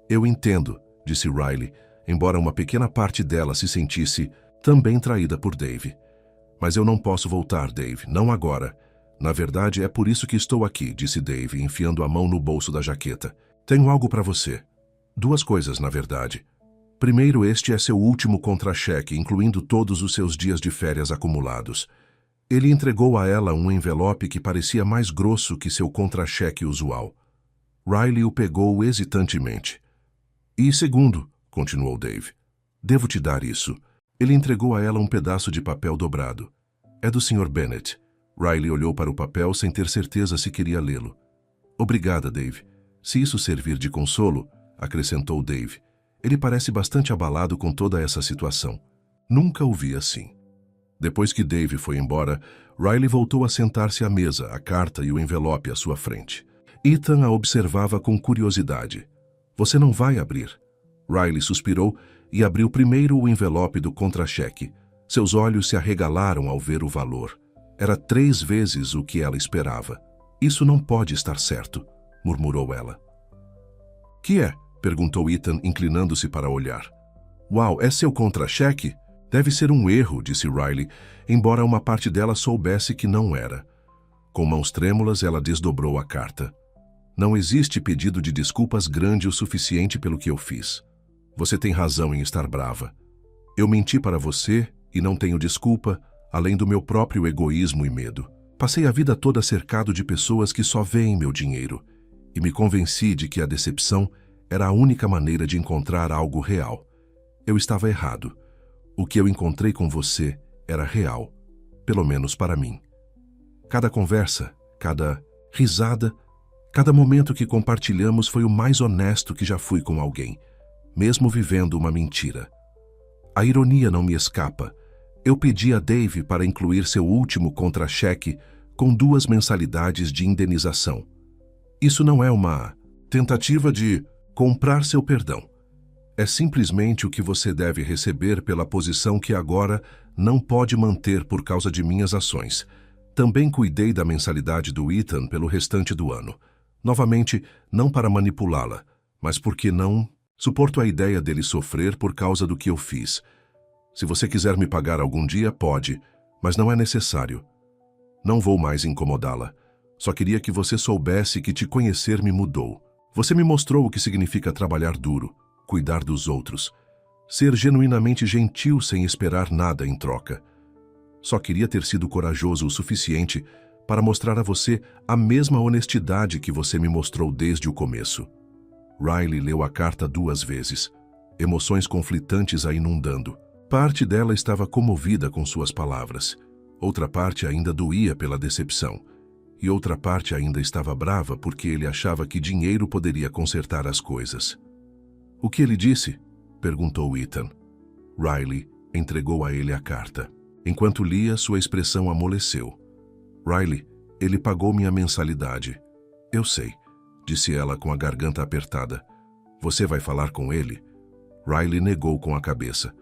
Eu entendo, disse Riley, embora uma pequena parte dela se sentisse também traída por Dave. Mas eu não posso voltar, Dave, não agora. Na verdade, é por isso que estou aqui, disse Dave, enfiando a mão no bolso da jaqueta. Tenho algo para você. 2 coisas, na verdade. Primeiro, este é seu último contra-cheque, incluindo todos os seus dias de férias acumulados. Ele entregou a ela um envelope que parecia mais grosso que seu contra-cheque usual. Riley o pegou hesitantemente. E segundo, continuou Dave, devo te dar isso. Ele entregou a ela um pedaço de papel dobrado. É do Sr. Bennett. Riley olhou para o papel sem ter certeza se queria lê-lo. Obrigada, Dave. Se isso servir de consolo, acrescentou Dave. Ele parece bastante abalado com toda essa situação. Nunca o vi assim. Depois que Dave foi embora, Riley voltou a sentar-se à mesa, a carta e o envelope à sua frente. Ethan a observava com curiosidade. Você não vai abrir? Riley suspirou e abriu primeiro o envelope do contra-cheque. Seus olhos se arregalaram ao ver o valor. Era 3 vezes o que ela esperava. Isso não pode estar certo, murmurou ela. Que é? Perguntou Ethan, inclinando-se para olhar. Uau, é seu contra-cheque? Deve ser um erro, disse Riley, embora uma parte dela soubesse que não era. Com mãos trêmulas, ela desdobrou a carta. Não existe pedido de desculpas grande o suficiente pelo que eu fiz. Você tem razão em estar brava. Eu menti para você e não tenho desculpa, além do meu próprio egoísmo e medo. Passei a vida toda cercado de pessoas que só veem meu dinheiro e me convenci de que a decepção era a única maneira de encontrar algo real. Eu estava errado. O que eu encontrei com você era real, pelo menos para mim. Cada conversa, cada risada, cada momento que compartilhamos foi o mais honesto que já fui com alguém, mesmo vivendo uma mentira. A ironia não me escapa. Eu pedi a Dave para incluir seu último contra-cheque com 2 mensalidades de indenização. Isso não é uma tentativa de comprar seu perdão. É simplesmente o que você deve receber pela posição que agora não pode manter por causa de minhas ações. Também cuidei da mensalidade do Ethan pelo restante do ano. Novamente, não para manipulá-la, mas porque não suporto a ideia dele sofrer por causa do que eu fiz. Se você quiser me pagar algum dia, pode, mas não é necessário. Não vou mais incomodá-la. Só queria que você soubesse que te conhecer me mudou. Você me mostrou o que significa trabalhar duro, cuidar dos outros, ser genuinamente gentil sem esperar nada em troca. Só queria ter sido corajoso o suficiente para mostrar a você a mesma honestidade que você me mostrou desde o começo. Riley leu a carta 2 vezes, emoções conflitantes a inundando. Parte dela estava comovida com suas palavras, outra parte ainda doía pela decepção, e outra parte ainda estava brava porque ele achava que dinheiro poderia consertar as coisas. O que ele disse? Perguntou Ethan. Riley entregou a ele a carta. Enquanto lia, sua expressão amoleceu. Riley, ele pagou minha mensalidade. Eu sei, disse ela com a garganta apertada. Você vai falar com ele? Riley negou com a cabeça.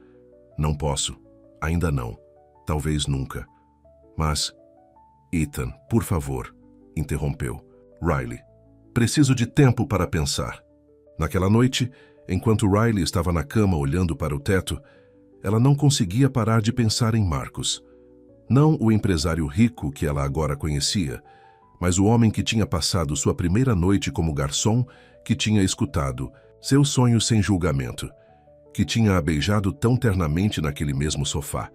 Não posso. Ainda não. Talvez nunca. Mas... Ethan, por favor, interrompeu. Riley, preciso de tempo para pensar. Naquela noite, enquanto Riley estava na cama olhando para o teto, ela não conseguia parar de pensar em Marcus. Não o empresário rico que ela agora conhecia, mas o homem que tinha passado sua primeira noite como garçom, que tinha escutado seus sonhos sem julgamento, que tinha a beijado tão ternamente naquele mesmo sofá.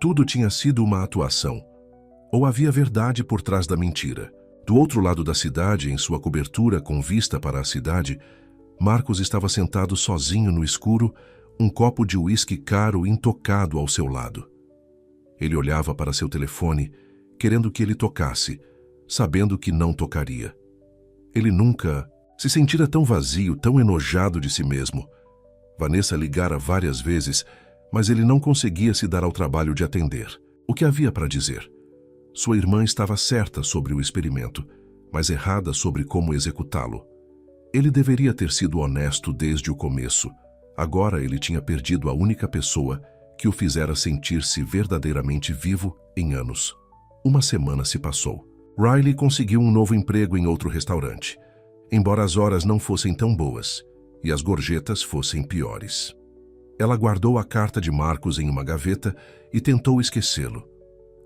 Tudo tinha sido uma atuação. Ou havia verdade por trás da mentira? Do outro lado da cidade, em sua cobertura com vista para a cidade, Marcus estava sentado sozinho no escuro, um copo de uísque caro intocado ao seu lado. Ele olhava para seu telefone, querendo que ele tocasse, sabendo que não tocaria. Ele nunca se sentira tão vazio, tão enojado de si mesmo. Vanessa ligara várias vezes, mas ele não conseguia se dar ao trabalho de atender. O que havia para dizer? Sua irmã estava certa sobre o experimento, mas errada sobre como executá-lo. Ele deveria ter sido honesto desde o começo. Agora ele tinha perdido a única pessoa que o fizera sentir-se verdadeiramente vivo em anos. Uma semana se passou. Riley conseguiu um novo emprego em outro restaurante, embora as horas não fossem tão boas e as gorjetas fossem piores. Ela guardou a carta de Marcus em uma gaveta e tentou esquecê-lo.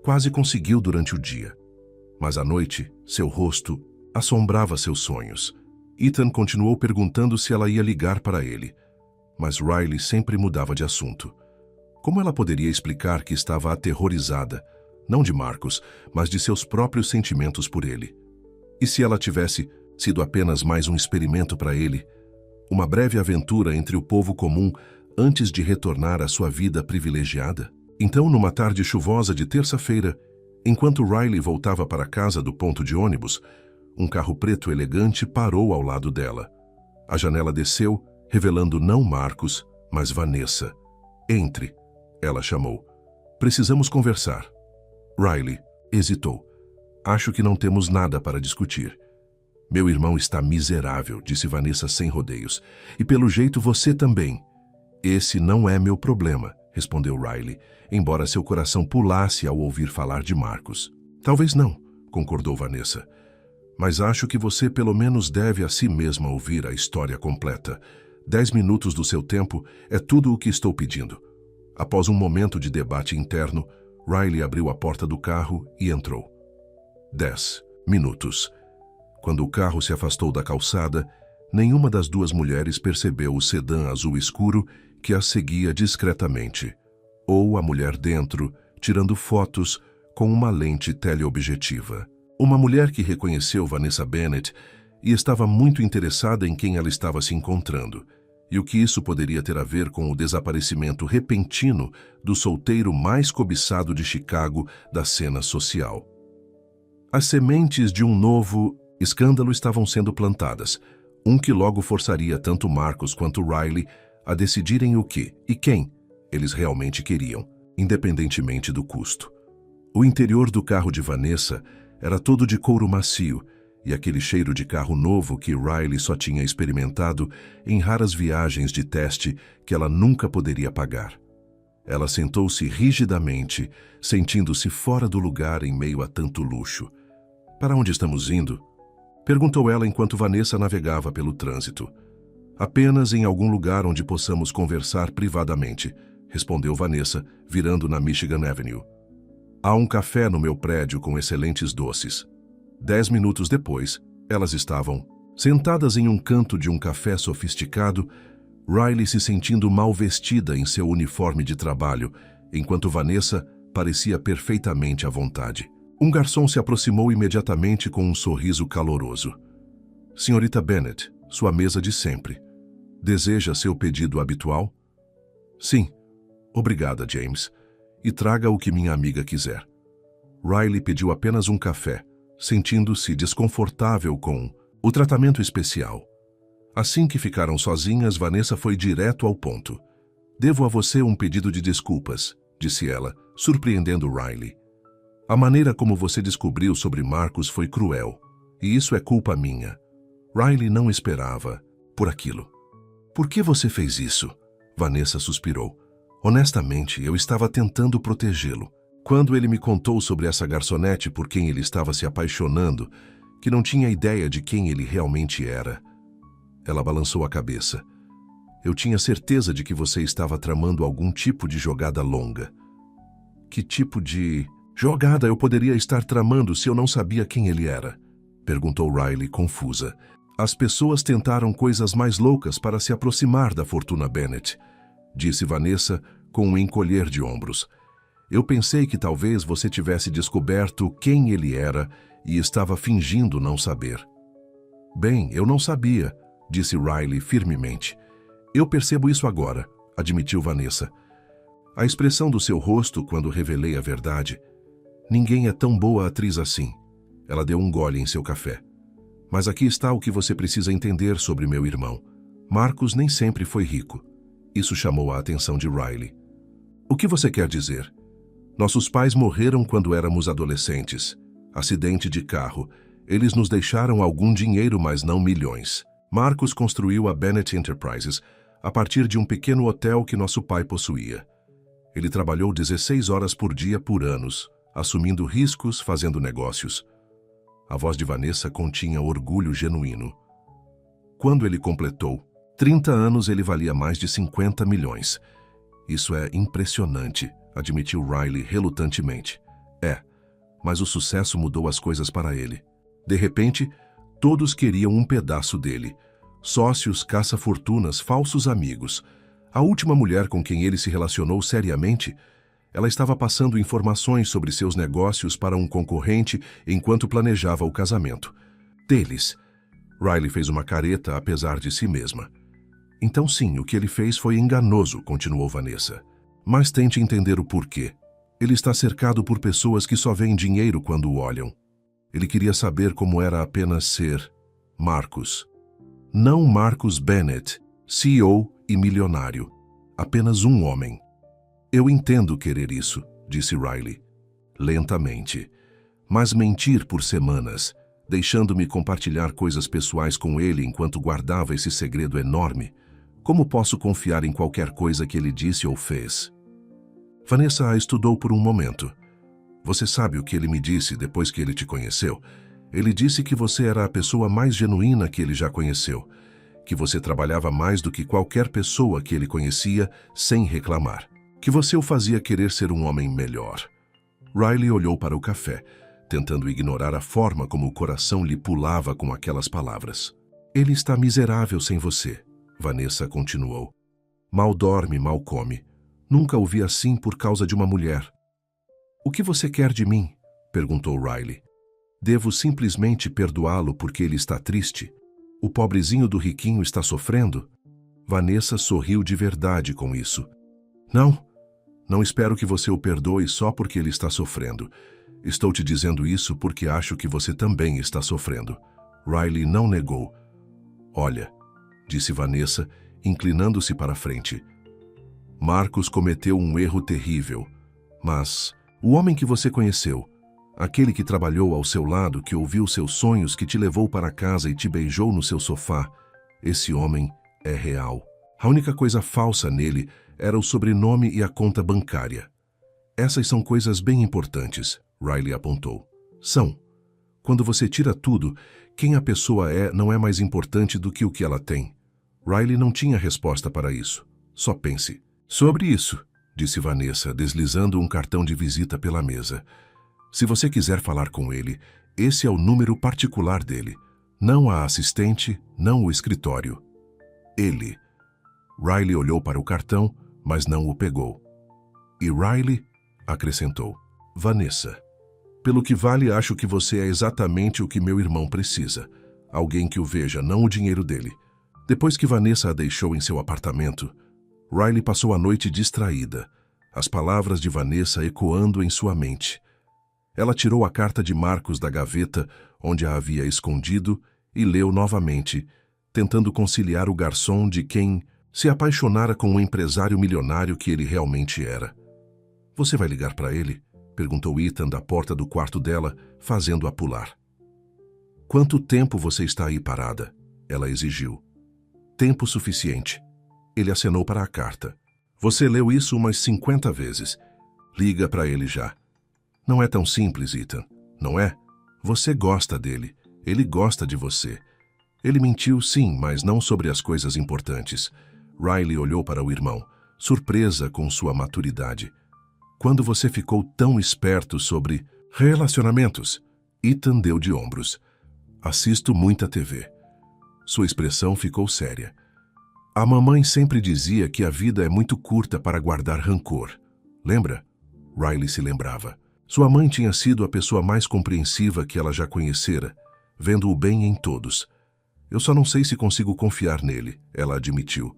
Quase conseguiu durante o dia. Mas à noite, seu rosto assombrava seus sonhos. Ethan continuou perguntando se ela ia ligar para ele, mas Riley sempre mudava de assunto. Como ela poderia explicar que estava aterrorizada, não de Marcus, mas de seus próprios sentimentos por ele? E se ela tivesse sido apenas mais um experimento para ele? Uma breve aventura entre o povo comum antes de retornar à sua vida privilegiada? Então, numa tarde chuvosa de terça-feira, enquanto Riley voltava para casa do ponto de ônibus, um carro preto elegante parou ao lado dela. A janela desceu, revelando não Marcus, mas Vanessa. Entre, ela chamou. Precisamos conversar. Riley hesitou. Acho que não temos nada para discutir. Meu irmão está miserável, disse Vanessa sem rodeios. E pelo jeito você também. Esse não é meu problema, respondeu Riley, embora seu coração pulasse ao ouvir falar de Marcus. Talvez não, concordou Vanessa. Mas acho que você pelo menos deve a si mesma ouvir a história completa. 10 minutos do seu tempo é tudo o que estou pedindo. Após um momento de debate interno, Riley abriu a porta do carro e entrou. 10 minutos. Quando o carro se afastou da calçada, nenhuma das duas mulheres percebeu o sedã azul escuro que as seguia discretamente, ou a mulher dentro, tirando fotos com uma lente teleobjetiva. Uma mulher que reconheceu Vanessa Bennett e estava muito interessada em quem ela estava se encontrando, e o que isso poderia ter a ver com o desaparecimento repentino do solteiro mais cobiçado de Chicago da cena social. As sementes de um novo escândalo estavam sendo plantadas, um que logo forçaria tanto Marcus quanto Riley a decidirem o que e quem eles realmente queriam, independentemente do custo. O interior do carro de Vanessa era todo de couro macio, e aquele cheiro de carro novo que Riley só tinha experimentado em raras viagens de teste que ela nunca poderia pagar. Ela sentou-se rigidamente, sentindo-se fora do lugar em meio a tanto luxo. Para onde estamos indo? Perguntou ela enquanto Vanessa navegava pelo trânsito. Apenas em algum lugar onde possamos conversar privadamente, respondeu Vanessa, virando na Michigan Avenue. Há um café no meu prédio com excelentes doces. 10 minutos depois, elas estavam sentadas em um canto de um café sofisticado, Riley se sentindo mal vestida em seu uniforme de trabalho, enquanto Vanessa parecia perfeitamente à vontade. Um garçom se aproximou imediatamente com um sorriso caloroso. Senhorita Bennett, sua mesa de sempre. Deseja seu pedido habitual? Sim. Obrigada, James. E traga o que minha amiga quiser. Riley pediu apenas um café, sentindo-se desconfortável com o tratamento especial. Assim que ficaram sozinhas, Vanessa foi direto ao ponto. Devo a você um pedido de desculpas, disse ela, surpreendendo Riley. A maneira como você descobriu sobre Marcus foi cruel, e isso é culpa minha. Riley não esperava por aquilo. Por que você fez isso? Vanessa suspirou. Honestamente, eu estava tentando protegê-lo. Quando ele me contou sobre essa garçonete por quem ele estava se apaixonando, que não tinha ideia de quem ele realmente era. Ela balançou a cabeça. Eu tinha certeza de que você estava tramando algum tipo de jogada longa. Que tipo de jogada eu poderia estar tramando se eu não sabia quem ele era? Perguntou Riley, confusa. As pessoas tentaram coisas mais loucas para se aproximar da fortuna Bennett, disse Vanessa com um encolher de ombros. Eu pensei que talvez você tivesse descoberto quem ele era e estava fingindo não saber. Bem, eu não sabia, disse Riley firmemente. Eu percebo isso agora, admitiu Vanessa. A expressão do seu rosto quando revelei a verdade. Ninguém é tão boa atriz assim. Ela deu um gole em seu café. Mas aqui está o que você precisa entender sobre meu irmão. Marcus nem sempre foi rico. Isso chamou a atenção de Riley. O que você quer dizer? Nossos pais morreram quando éramos adolescentes. Acidente de carro. Eles nos deixaram algum dinheiro, mas não milhões. Marcus construiu a Bennett Enterprises a partir de um pequeno hotel que nosso pai possuía. Ele trabalhou 16 horas por dia por anos, assumindo riscos, fazendo negócios. A voz de Vanessa continha orgulho genuíno. Quando ele completou 30 anos, ele valia mais de 50 milhões. Isso é impressionante, admitiu Riley relutantemente. É, mas o sucesso mudou as coisas para ele. De repente, todos queriam um pedaço dele. Sócios, caça-fortunas, falsos amigos. A última mulher com quem ele se relacionou seriamente, ela estava passando informações sobre seus negócios para um concorrente enquanto planejava o casamento. Deles. Riley fez uma careta apesar de si mesma. Então sim, o que ele fez foi enganoso, continuou Vanessa. Mas tente entender o porquê. Ele está cercado por pessoas que só veem dinheiro quando o olham. Ele queria saber como era apenas ser Marcus. Não Marcus Bennett, CEO e milionário. Apenas um homem. Eu entendo querer isso, disse Riley. Lentamente. Mas mentir por semanas, deixando-me compartilhar coisas pessoais com ele enquanto guardava esse segredo enorme. Como posso confiar em qualquer coisa que ele disse ou fez? Vanessa a estudou por um momento. Você sabe o que ele me disse depois que ele te conheceu? Ele disse que você era a pessoa mais genuína que ele já conheceu, que você trabalhava mais do que qualquer pessoa que ele conhecia sem reclamar, que você o fazia querer ser um homem melhor. Riley olhou para o café, tentando ignorar a forma como o coração lhe pulava com aquelas palavras. Ele está miserável sem você, Vanessa continuou. Mal dorme, mal come. Nunca o vi assim por causa de uma mulher. O que você quer de mim? Perguntou Riley. Devo simplesmente perdoá-lo porque ele está triste? O pobrezinho do riquinho está sofrendo? Vanessa sorriu de verdade com isso. Não espero que você o perdoe só porque ele está sofrendo. Estou te dizendo isso porque acho que você também está sofrendo. Riley não negou. Olha, disse Vanessa, inclinando-se para a frente. Marcos cometeu um erro terrível, mas o homem que você conheceu, aquele que trabalhou ao seu lado, que ouviu seus sonhos, que te levou para casa e te beijou no seu sofá, esse homem é real. A única coisa falsa nele era o sobrenome e a conta bancária. Essas são coisas bem importantes, Riley apontou. São. Quando você tira tudo, quem a pessoa é não é mais importante do que o que ela tem. Riley não tinha resposta para isso. Só pense. Sobre isso, disse Vanessa, deslizando um cartão de visita pela mesa. Se você quiser falar com ele, esse é o número particular dele. Não a assistente, não o escritório. Ele. Riley olhou para o cartão, mas não o pegou. E Riley acrescentou. Vanessa, pelo que vale, acho que você é exatamente o que meu irmão precisa. Alguém que o veja, não o dinheiro dele. Depois que Vanessa a deixou em seu apartamento, Riley passou a noite distraída, as palavras de Vanessa ecoando em sua mente. Ela tirou a carta de Marcos da gaveta, onde a havia escondido, e leu novamente, tentando conciliar o garçom de quem se apaixonara com o empresário milionário que ele realmente era. Você vai ligar para ele? Perguntou Ethan da porta do quarto dela, fazendo-a pular. Quanto tempo você está aí parada? Ela exigiu. Tempo suficiente. Ele acenou para a carta. Você leu isso umas 50 vezes. Liga para ele já. Não é tão simples, Ethan, não é? Você gosta dele. Ele gosta de você. Ele mentiu, sim, mas não sobre as coisas importantes. Riley olhou para o irmão, surpresa com sua maturidade. Quando você ficou tão esperto sobre relacionamentos? Ethan deu de ombros. Assisto muita TV. Sua expressão ficou séria. A mamãe sempre dizia que a vida é muito curta para guardar rancor. Lembra? Riley se lembrava. Sua mãe tinha sido a pessoa mais compreensiva que ela já conhecera, vendo o bem em todos. Eu só não sei se consigo confiar nele, ela admitiu.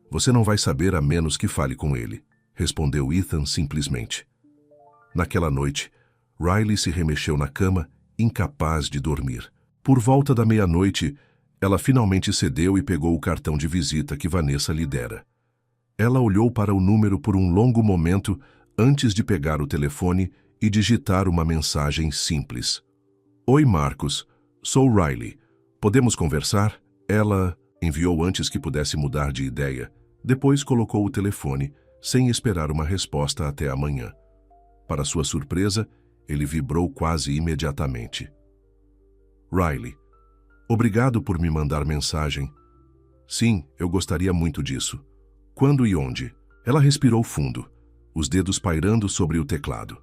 Você não vai saber a menos que fale com ele, respondeu Ethan simplesmente. Naquela noite, Riley se remexeu na cama, incapaz de dormir. Por volta da meia-noite, ela finalmente cedeu e pegou o cartão de visita que Vanessa lhe dera. Ela olhou para o número por um longo momento antes de pegar o telefone e digitar uma mensagem simples. Oi, Marcos. Sou Riley. Podemos conversar? Ela enviou antes que pudesse mudar de ideia. Depois colocou o telefone, sem esperar uma resposta até amanhã. Para sua surpresa, ele vibrou quase imediatamente. Riley. Obrigado por me mandar mensagem. Sim, eu gostaria muito disso. Quando e onde? Ela respirou fundo, os dedos pairando sobre o teclado.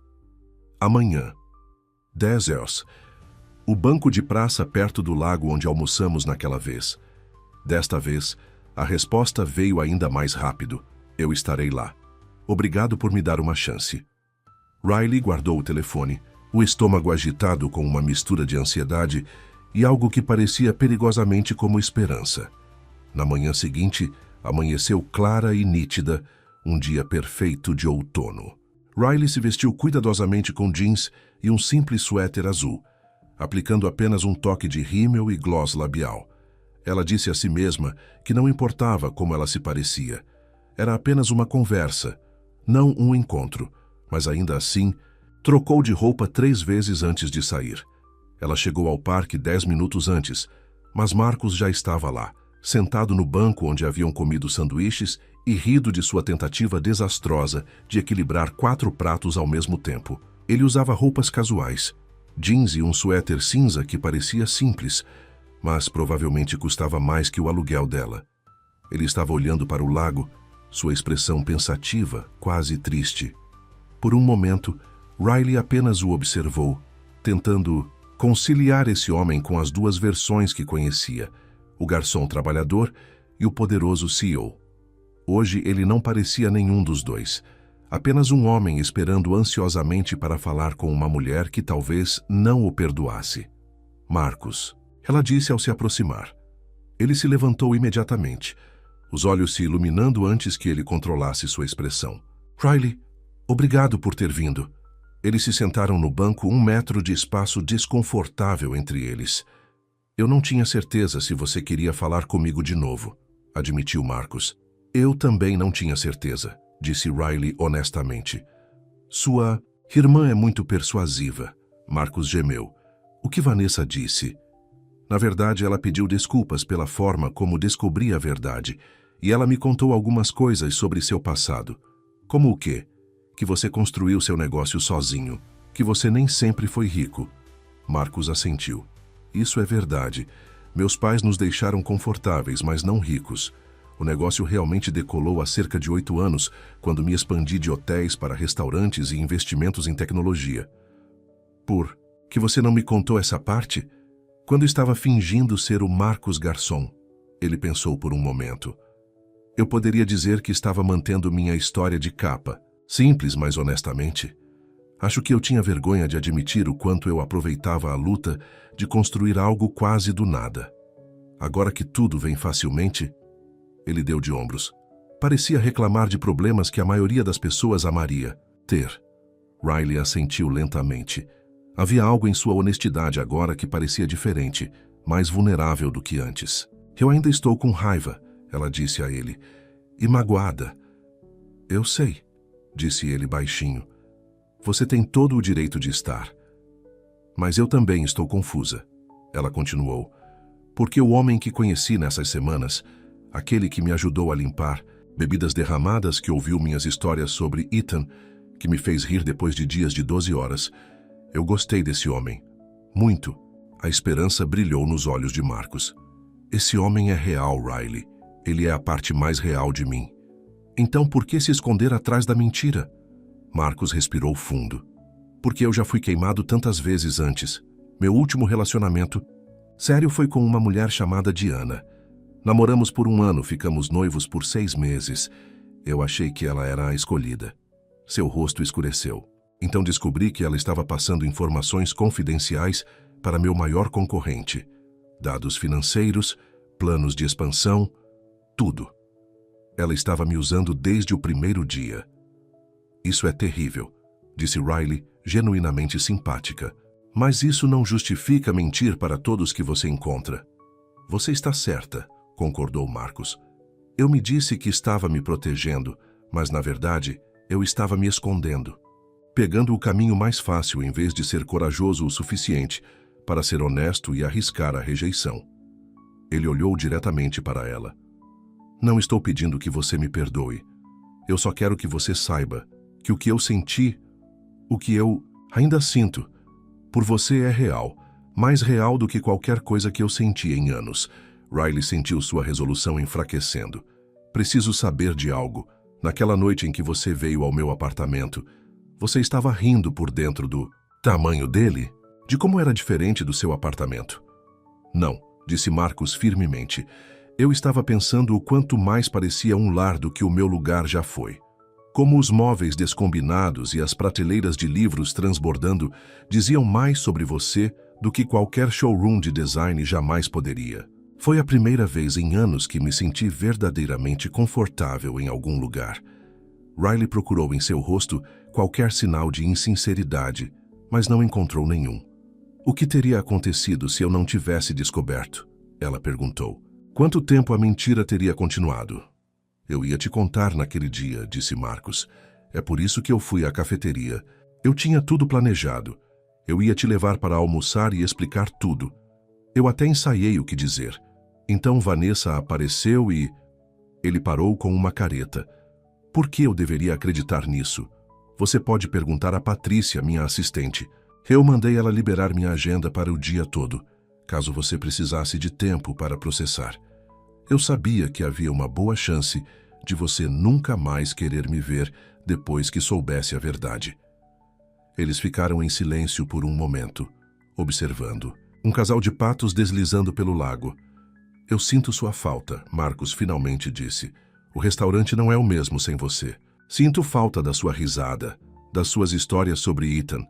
Amanhã. 10 horas. O banco de praça perto do lago onde almoçamos naquela vez. Desta vez, a resposta veio ainda mais rápido. Eu estarei lá. Obrigado por me dar uma chance. Riley guardou o telefone, o estômago agitado com uma mistura de ansiedade e algo que parecia perigosamente como esperança. Na manhã seguinte, amanheceu clara e nítida, um dia perfeito de outono. Riley se vestiu cuidadosamente com jeans e um simples suéter azul, aplicando apenas um toque de rímel e gloss labial. Ela disse a si mesma que não importava como ela se parecia. Era apenas uma conversa, não um encontro, mas ainda assim, trocou de roupa 3 vezes antes de sair. Ela chegou ao parque 10 minutos antes, mas Marcus já estava lá, sentado no banco onde haviam comido sanduíches e rido de sua tentativa desastrosa de equilibrar 4 pratos ao mesmo tempo. Ele usava roupas casuais, jeans e um suéter cinza que parecia simples, mas provavelmente custava mais que o aluguel dela. Ele estava olhando para o lago, sua expressão pensativa, quase triste. Por um momento, Riley apenas o observou, tentando conciliar esse homem com as 2 versões que conhecia, o garçom trabalhador e o poderoso CEO. Hoje ele não parecia nenhum dos dois, apenas um homem esperando ansiosamente para falar com uma mulher que talvez não o perdoasse. Marcus, ela disse ao se aproximar. Ele se levantou imediatamente, os olhos se iluminando antes que ele controlasse sua expressão. Riley, obrigado por ter vindo. Eles se sentaram no banco 1 metro de espaço desconfortável entre eles. Eu não tinha certeza se você queria falar comigo de novo, admitiu Marcus. Eu também não tinha certeza, disse Riley honestamente. Sua irmã é muito persuasiva, Marcus gemeu. O que Vanessa disse? Na verdade, ela pediu desculpas pela forma como descobri a verdade, e ela me contou algumas coisas sobre seu passado. Como o quê? Que você construiu seu negócio sozinho, que você nem sempre foi rico. Marcus assentiu. Isso é verdade. Meus pais nos deixaram confortáveis, mas não ricos. O negócio realmente decolou há cerca de 8 anos, quando me expandi de hotéis para restaurantes e investimentos em tecnologia. Por que você não me contou essa parte? Quando estava fingindo ser o Marcus garçom, ele pensou por um momento. Eu poderia dizer que estava mantendo minha história de capa, simples, mas honestamente. Acho que eu tinha vergonha de admitir o quanto eu aproveitava a luta de construir algo quase do nada. Agora que tudo vem facilmente, ele deu de ombros. Parecia reclamar de problemas que a maioria das pessoas amaria ter. Riley assentiu lentamente. Havia algo em sua honestidade agora que parecia diferente, mais vulnerável do que antes. Eu ainda estou com raiva, ela disse a ele, e magoada. Eu sei, disse ele baixinho. Você tem todo o direito de estar. Mas eu também estou confusa, ela continuou, porque o homem que conheci nessas semanas, aquele que me ajudou a limpar, bebidas derramadas, que ouviu minhas histórias sobre Ethan, que me fez rir depois de dias de 12 horas, eu gostei desse homem. Muito. A esperança brilhou nos olhos de Marcus. Esse homem é real, Riley. Ele é a parte mais real de mim. Então por que se esconder atrás da mentira? Marcus respirou fundo. Porque eu já fui queimado tantas vezes antes. Meu último relacionamento sério foi com uma mulher chamada Diana. Namoramos por 1 ano, ficamos noivos por 6 meses. Eu achei que ela era a escolhida. Seu rosto escureceu. Então descobri que ela estava passando informações confidenciais para meu maior concorrente. Dados financeiros, planos de expansão, tudo. Ela estava me usando desde o primeiro dia. Isso é terrível, disse Riley, genuinamente simpática. Mas isso não justifica mentir para todos que você encontra. Você está certa, concordou Marcus. Eu me disse que estava me protegendo, mas na verdade eu estava me escondendo. Pegando o caminho mais fácil em vez de ser corajoso o suficiente para ser honesto e arriscar a rejeição. Ele olhou diretamente para ela. Não estou pedindo que você me perdoe. Eu só quero que você saiba que o que eu senti, o que eu ainda sinto, por você é real, mais real do que qualquer coisa que eu senti em anos. Riley sentiu sua resolução enfraquecendo. Preciso saber de algo. Naquela noite em que você veio ao meu apartamento, você estava rindo por dentro do tamanho dele? De como era diferente do seu apartamento? Não, disse Marcus firmemente. Eu estava pensando o quanto mais parecia um lar do que o meu lugar já foi. Como os móveis descombinados e as prateleiras de livros transbordando diziam mais sobre você do que qualquer showroom de design jamais poderia. Foi a primeira vez em anos que me senti verdadeiramente confortável em algum lugar. Riley procurou em seu rosto qualquer sinal de insinceridade, mas não encontrou nenhum. O que teria acontecido se eu não tivesse descoberto? Ela perguntou. Quanto tempo a mentira teria continuado? Eu ia te contar naquele dia, disse Marcus. É por isso que eu fui à cafeteria. Eu tinha tudo planejado. Eu ia te levar para almoçar e explicar tudo. Eu até ensaiei o que dizer. Então Vanessa apareceu e... Ele parou com uma careta. Por que eu deveria acreditar nisso? Você pode perguntar a Patrícia, minha assistente. Eu mandei ela liberar minha agenda para o dia todo, caso você precisasse de tempo para processar. Eu sabia que havia uma boa chance de você nunca mais querer me ver depois que soubesse a verdade. Eles ficaram em silêncio por um momento, observando. Um casal de patos deslizando pelo lago. Eu sinto sua falta, Marcus finalmente disse. O restaurante não é o mesmo sem você. Sinto falta da sua risada, das suas histórias sobre Ethan,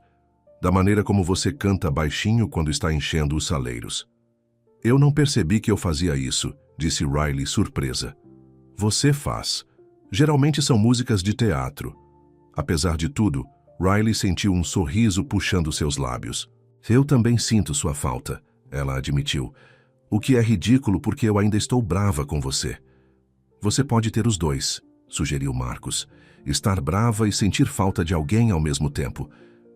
da maneira como você canta baixinho quando está enchendo os saleiros. Eu não percebi que eu fazia isso, disse Riley surpresa. Você faz. Geralmente são músicas de teatro. Apesar de tudo, Riley sentiu um sorriso puxando seus lábios. Eu também sinto sua falta, ela admitiu. O que é ridículo porque eu ainda estou brava com você. Você pode ter os dois, sugeriu Marcus. Estar brava e sentir falta de alguém ao mesmo tempo.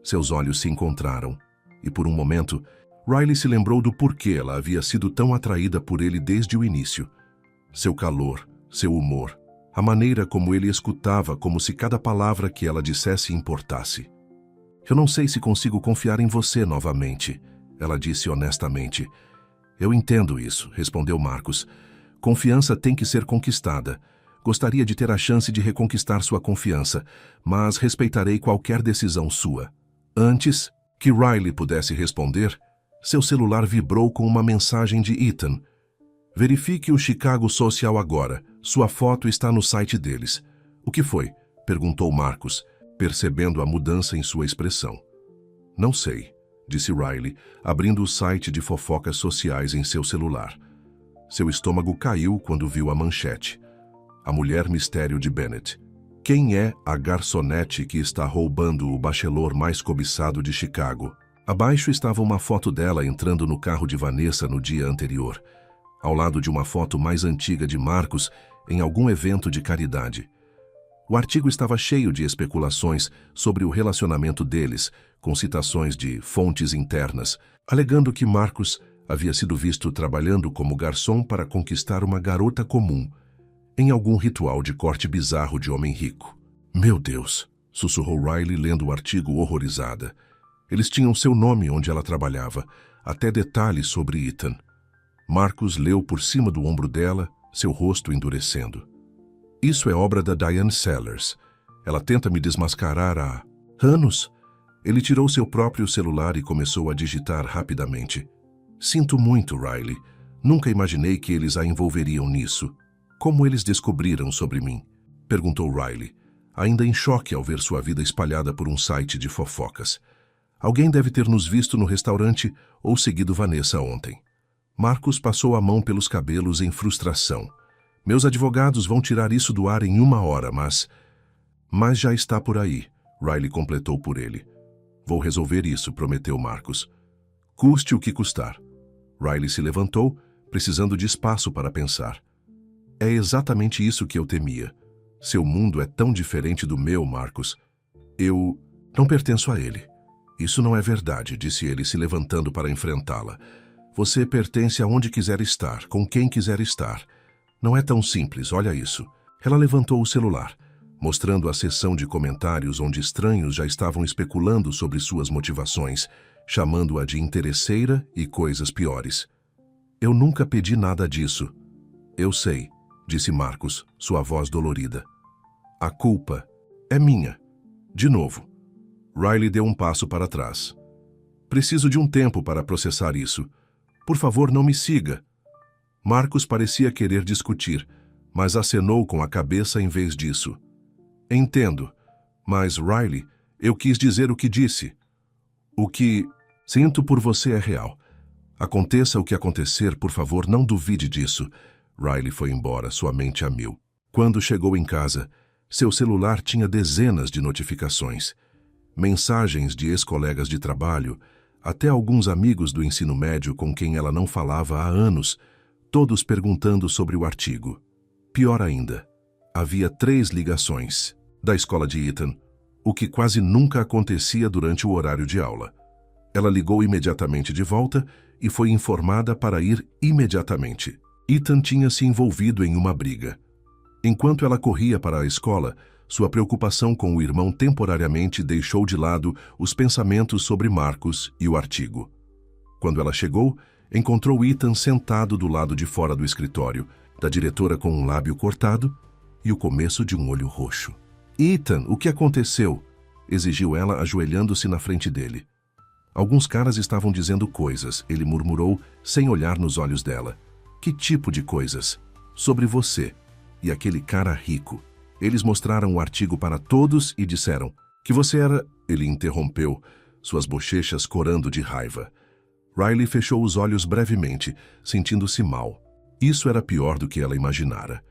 Seus olhos se encontraram. E por um momento, Riley se lembrou do porquê ela havia sido tão atraída por ele desde o início. Seu calor, seu humor, a maneira como ele escutava como se cada palavra que ela dissesse importasse. Eu não sei se consigo confiar em você novamente, ela disse honestamente. Eu entendo isso, respondeu Marcus. Confiança tem que ser conquistada. Gostaria de ter a chance de reconquistar sua confiança, mas respeitarei qualquer decisão sua. Antes que Riley pudesse responder, seu celular vibrou com uma mensagem de Ethan. Verifique o Chicago Social agora. Sua foto está no site deles. O que foi? Perguntou Marcus, percebendo a mudança em sua expressão. Não sei, disse Riley, abrindo o site de fofocas sociais em seu celular. Seu estômago caiu quando viu a manchete. A mulher mistério de Bennett. Quem é a garçonete que está roubando o bachelor mais cobiçado de Chicago? Abaixo estava uma foto dela entrando no carro de Vanessa no dia anterior, ao lado de uma foto mais antiga de Marcus em algum evento de caridade. O artigo estava cheio de especulações sobre o relacionamento deles, com citações de fontes internas, alegando que Marcus havia sido visto trabalhando como garçom para conquistar uma garota comum, em algum ritual de corte bizarro de homem rico. Meu Deus, sussurrou Riley lendo o artigo horrorizada. Eles tinham seu nome onde ela trabalhava, até detalhes sobre Ethan. Marcus leu por cima do ombro dela, seu rosto endurecendo. Isso é obra da Diane Sellers. Ela tenta me desmascarar há anos. Ele tirou seu próprio celular e começou a digitar rapidamente. Sinto muito, Riley. Nunca imaginei que eles a envolveriam nisso. Como eles descobriram sobre mim? Perguntou Riley, ainda em choque ao ver sua vida espalhada por um site de fofocas. Alguém deve ter nos visto no restaurante ou seguido Vanessa ontem. Marcus passou a mão pelos cabelos em frustração. Meus advogados vão tirar isso do ar em 1 hora, mas já está por aí, Riley completou por ele. Vou resolver isso, prometeu Marcus. Custe o que custar. Riley se levantou, precisando de espaço para pensar. É exatamente isso que eu temia. Seu mundo é tão diferente do meu, Marcus. Eu não pertenço a ele. Isso não é verdade, disse ele, se levantando para enfrentá-la. Você pertence aonde quiser estar, com quem quiser estar. Não é tão simples, olha isso. Ela levantou o celular, mostrando a seção de comentários onde estranhos já estavam especulando sobre suas motivações, chamando-a de interesseira e coisas piores. Eu nunca pedi nada disso. Eu sei, disse Marcus, sua voz dolorida. A culpa é minha. De novo. Riley deu um passo para trás. Preciso de um tempo para processar isso. Por favor, não me siga. Marcus parecia querer discutir, mas acenou com a cabeça em vez disso. Entendo, mas, Riley, eu quis dizer o que disse. O que sinto por você é real. Aconteça o que acontecer, por favor, não duvide disso. Riley foi embora, sua mente a mil. Quando chegou em casa, seu celular tinha dezenas de notificações. Mensagens de ex-colegas de trabalho, até alguns amigos do ensino médio com quem ela não falava há anos, todos perguntando sobre o artigo. Pior ainda, havia 3 ligações da escola de Ethan, o que quase nunca acontecia durante o horário de aula. Ela ligou imediatamente de volta e foi informada para ir imediatamente. Ethan tinha se envolvido em uma briga. Enquanto ela corria para a escola, sua preocupação com o irmão temporariamente deixou de lado os pensamentos sobre Marcus e o artigo. Quando ela chegou, encontrou Ethan sentado do lado de fora do escritório, da diretora com um lábio cortado e o começo de um olho roxo. "Ethan, o que aconteceu?" exigiu ela, ajoelhando-se na frente dele. "Alguns caras estavam dizendo coisas", ele murmurou, sem olhar nos olhos dela. "Que tipo de coisas?" "Sobre você e aquele cara rico. Eles mostraram o artigo para todos e disseram que você era..." Ele interrompeu, suas bochechas corando de raiva. Riley fechou os olhos brevemente, sentindo-se mal. Isso era pior do que ela imaginara.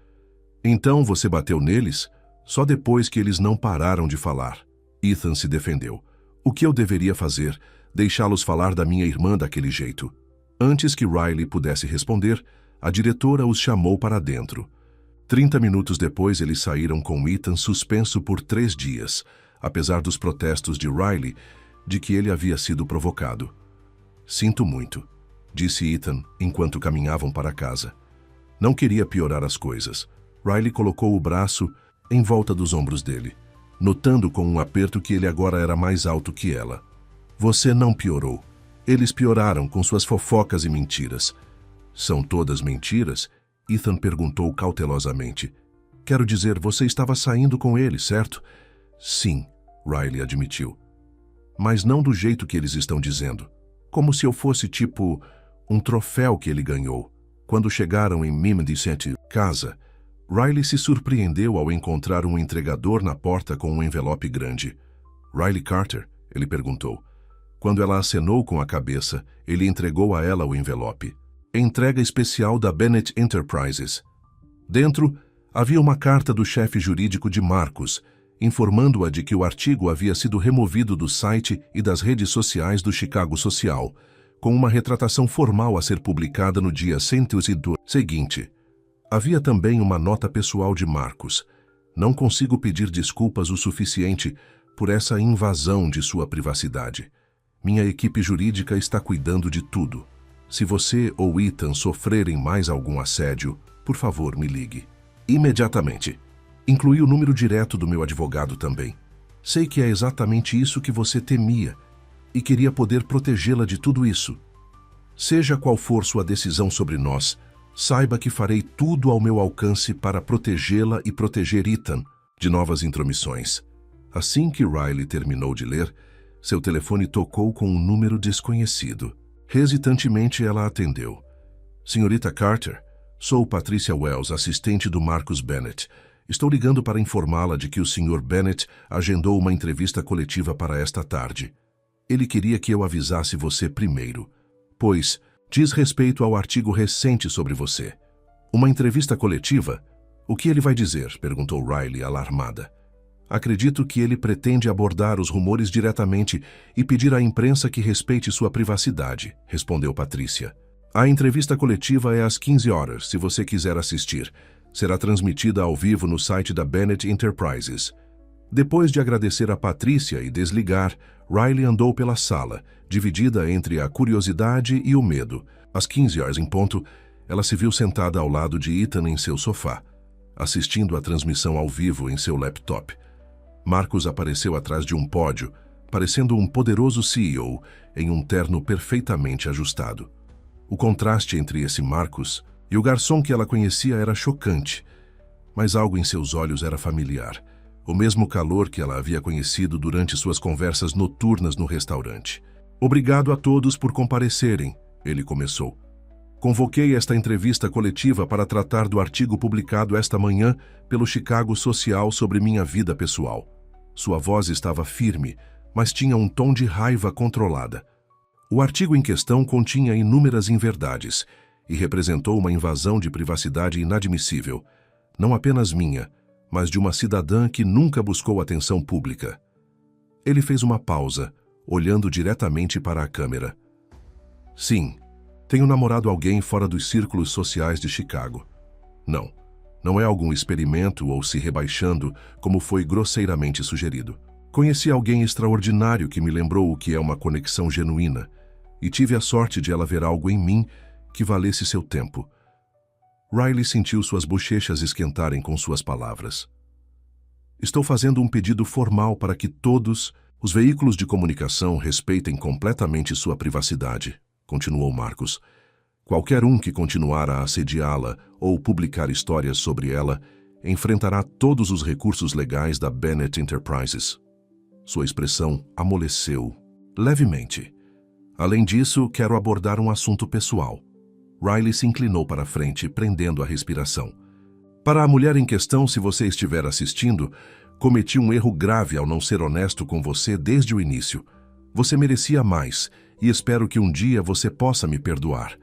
"Então você bateu neles?" "Só depois que eles não pararam de falar." Ethan se defendeu. "O que eu deveria fazer? Deixá-los falar da minha irmã daquele jeito?" Antes que Riley pudesse responder, a diretora os chamou para dentro. 30 minutos depois, eles saíram com Ethan suspenso por 3 dias, apesar dos protestos de Riley de que ele havia sido provocado. "Sinto muito", disse Ethan enquanto caminhavam para casa. Não queria piorar as coisas. Riley colocou o braço em volta dos ombros dele, notando com um aperto que ele agora era mais alto que ela. "Você não piorou. Eles pioraram com suas fofocas e mentiras." "São todas mentiras?" Ethan perguntou cautelosamente. "Quero dizer, você estava saindo com ele, certo?" "Sim", Riley admitiu. "Mas não do jeito que eles estão dizendo. Como se eu fosse tipo um troféu que ele ganhou." Quando chegaram em Mimdicent casa, Riley se surpreendeu ao encontrar um entregador na porta com um envelope grande. "Riley Carter?" ele perguntou. Quando ela acenou com a cabeça, ele entregou a ela o envelope. "Entrega especial da Bennett Enterprises." Dentro, havia uma carta do chefe jurídico de Marcus, informando-a de que o artigo havia sido removido do site e das redes sociais do Chicago Social, com uma retratação formal a ser publicada no dia 102 seguinte. Havia também uma nota pessoal de Marcus. "Não consigo pedir desculpas o suficiente por essa invasão de sua privacidade. Minha equipe jurídica está cuidando de tudo. Se você ou Ethan sofrerem mais algum assédio, por favor, me ligue imediatamente. Incluí o número direto do meu advogado também. Sei que é exatamente isso que você temia e queria poder protegê-la de tudo isso. Seja qual for sua decisão sobre nós, saiba que farei tudo ao meu alcance para protegê-la e proteger Ethan de novas intromissões." Assim que Riley terminou de ler, seu telefone tocou com um número desconhecido. Hesitantemente, ela atendeu. "Senhorita Carter, sou Patricia Wells, assistente do Marcus Bennett. Estou ligando para informá-la de que o Sr. Bennett agendou uma entrevista coletiva para esta tarde. Ele queria que eu avisasse você primeiro, pois diz respeito ao artigo recente sobre você." "Uma entrevista coletiva? O que ele vai dizer?" perguntou Riley, alarmada. "Acredito que ele pretende abordar os rumores diretamente e pedir à imprensa que respeite sua privacidade", respondeu Patrícia. "A entrevista coletiva é às 15 horas, se você quiser assistir. Será transmitida ao vivo no site da Bennett Enterprises." Depois de agradecer a Patrícia e desligar, Riley andou pela sala, dividida entre a curiosidade e o medo. Às 15 horas em ponto, ela se viu sentada ao lado de Ethan em seu sofá, assistindo à transmissão ao vivo em seu laptop. Marcus apareceu atrás de um pódio, parecendo um poderoso CEO em um terno perfeitamente ajustado. O contraste entre esse Marcus e o garçom que ela conhecia era chocante, mas algo em seus olhos era familiar, o mesmo calor que ela havia conhecido durante suas conversas noturnas no restaurante. "Obrigado a todos por comparecerem", ele começou. "Convoquei esta entrevista coletiva para tratar do artigo publicado esta manhã pelo Chicago Social sobre minha vida pessoal." Sua voz estava firme, mas tinha um tom de raiva controlada. O artigo em questão continha inúmeras inverdades e representou uma invasão de privacidade inadmissível, não apenas minha, mas de uma cidadã que nunca buscou atenção pública. Ele fez uma pausa, olhando diretamente para a câmera. "Sim, tenho namorado alguém fora dos círculos sociais de Chicago. Não é algum experimento ou se rebaixando, como foi grosseiramente sugerido. Conheci alguém extraordinário que me lembrou o que é uma conexão genuína, e tive a sorte de ela ver algo em mim que valesse seu tempo. Riley sentiu suas bochechas esquentarem com suas palavras. Estou fazendo um pedido formal para que todos os veículos de comunicação respeitem completamente sua privacidade, continuou Marcus. Qualquer um que continuar a assediá-la ou publicar histórias sobre ela enfrentará todos os recursos legais da Bennett Enterprises. Sua expressão amoleceu levemente. Além disso, quero abordar um assunto pessoal. Riley se inclinou para a frente, prendendo a respiração. Para a mulher em questão, se você estiver assistindo, cometi um erro grave ao não ser honesto com você desde o início. Você merecia mais, e espero que um dia você possa me perdoar.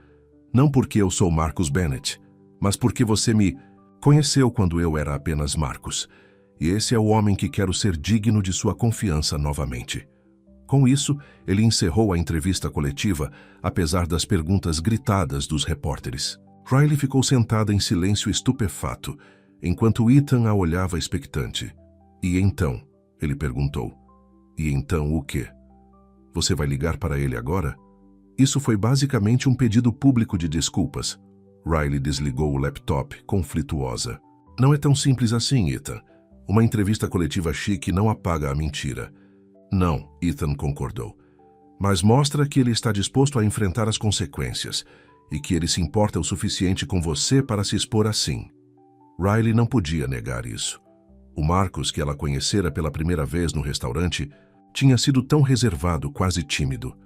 Não porque eu sou Marcus Bennett, mas porque você me conheceu quando eu era apenas Marcus. E esse é o homem que quero ser digno de sua confiança novamente. Com isso, ele encerrou a entrevista coletiva, apesar das perguntas gritadas dos repórteres. Riley ficou sentada em silêncio estupefato, enquanto Ethan a olhava expectante. E então? Ele perguntou. E então o quê? Você vai ligar para ele agora? Isso foi basicamente um pedido público de desculpas. Riley desligou o laptop, conflituosa. Não é tão simples assim, Ethan. Uma entrevista coletiva chique não apaga a mentira. Não, Ethan concordou. Mas mostra que ele está disposto a enfrentar as consequências e que ele se importa o suficiente com você para se expor assim. Riley não podia negar isso. O Marcus, que ela conhecera pela primeira vez no restaurante, tinha sido tão reservado, quase tímido.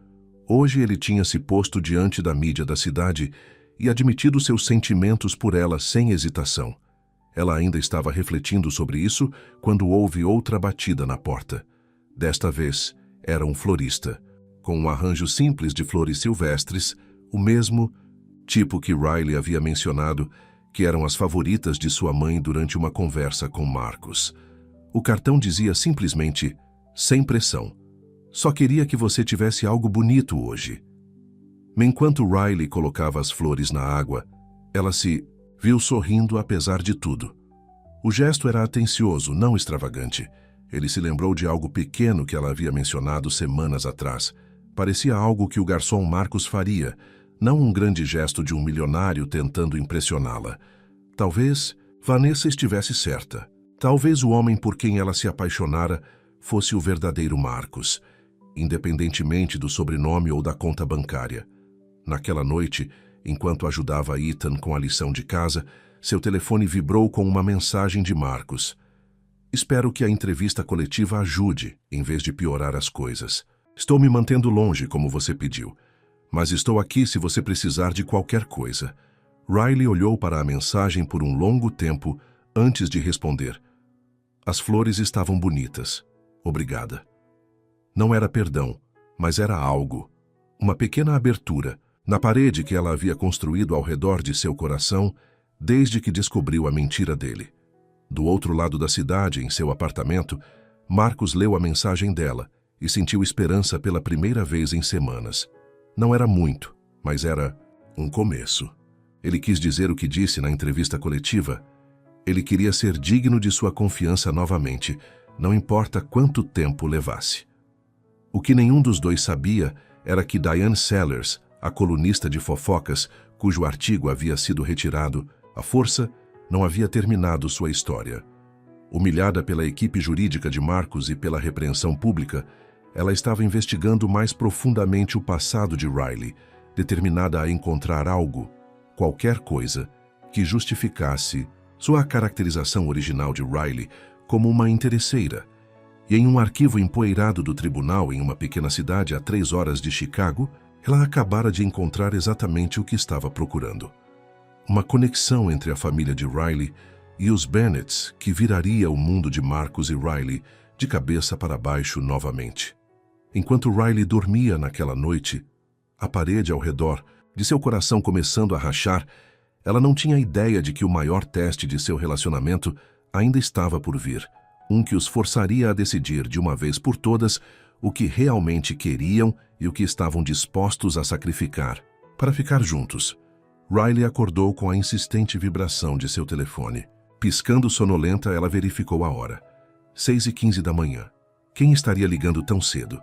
Hoje ele tinha se posto diante da mídia da cidade e admitido seus sentimentos por ela sem hesitação. Ela ainda estava refletindo sobre isso quando houve outra batida na porta. Desta vez, era um florista, com um arranjo simples de flores silvestres, o mesmo tipo que Riley havia mencionado, que eram as favoritas de sua mãe durante uma conversa com Marcus. O cartão dizia simplesmente, sem pressão, só queria que você tivesse algo bonito hoje. Enquanto Riley colocava as flores na água, ela se viu sorrindo apesar de tudo. O gesto era atencioso, não extravagante. Ele se lembrou de algo pequeno que ela havia mencionado semanas atrás. Parecia algo que o garçom Marcus faria, não um grande gesto de um milionário tentando impressioná-la. Talvez Vanessa estivesse certa. Talvez o homem por quem ela se apaixonara fosse o verdadeiro Marcus, independentemente do sobrenome ou da conta bancária. Naquela noite, enquanto ajudava Ethan com a lição de casa, seu telefone vibrou com uma mensagem de Marcus. Espero que a entrevista coletiva ajude, em vez de piorar as coisas. Estou me mantendo longe, como você pediu, mas estou aqui se você precisar de qualquer coisa. Riley olhou para a mensagem por um longo tempo antes de responder. As flores estavam bonitas. Obrigada. Não era perdão, mas era algo. Uma pequena abertura na parede que ela havia construído ao redor de seu coração desde que descobriu a mentira dele. Do outro lado da cidade, em seu apartamento, Marcus leu a mensagem dela e sentiu esperança pela primeira vez em semanas. Não era muito, mas era um começo. Ele quis dizer o que disse na entrevista coletiva. Ele queria ser digno de sua confiança novamente, não importa quanto tempo levasse. O que nenhum dos dois sabia era que Diane Sellers, a colunista de fofocas, cujo artigo havia sido retirado à força, não havia terminado sua história. Humilhada pela equipe jurídica de Marcus e pela repreensão pública, ela estava investigando mais profundamente o passado de Riley, determinada a encontrar algo, qualquer coisa, que justificasse sua caracterização original de Riley como uma interesseira. E em um arquivo empoeirado do tribunal em uma pequena cidade a 3 horas de Chicago, ela acabara de encontrar exatamente o que estava procurando. Uma conexão entre a família de Riley e os Bennetts que viraria o mundo de Marcus e Riley de cabeça para baixo novamente. Enquanto Riley dormia naquela noite, a parede ao redor de seu coração começando a rachar, ela não tinha ideia de que o maior teste de seu relacionamento ainda estava por vir, um que os forçaria a decidir de uma vez por todas o que realmente queriam e o que estavam dispostos a sacrificar para ficar juntos. Riley acordou com a insistente vibração de seu telefone. Piscando sonolenta, ela verificou a hora. 6h15 da manhã. Quem estaria ligando tão cedo?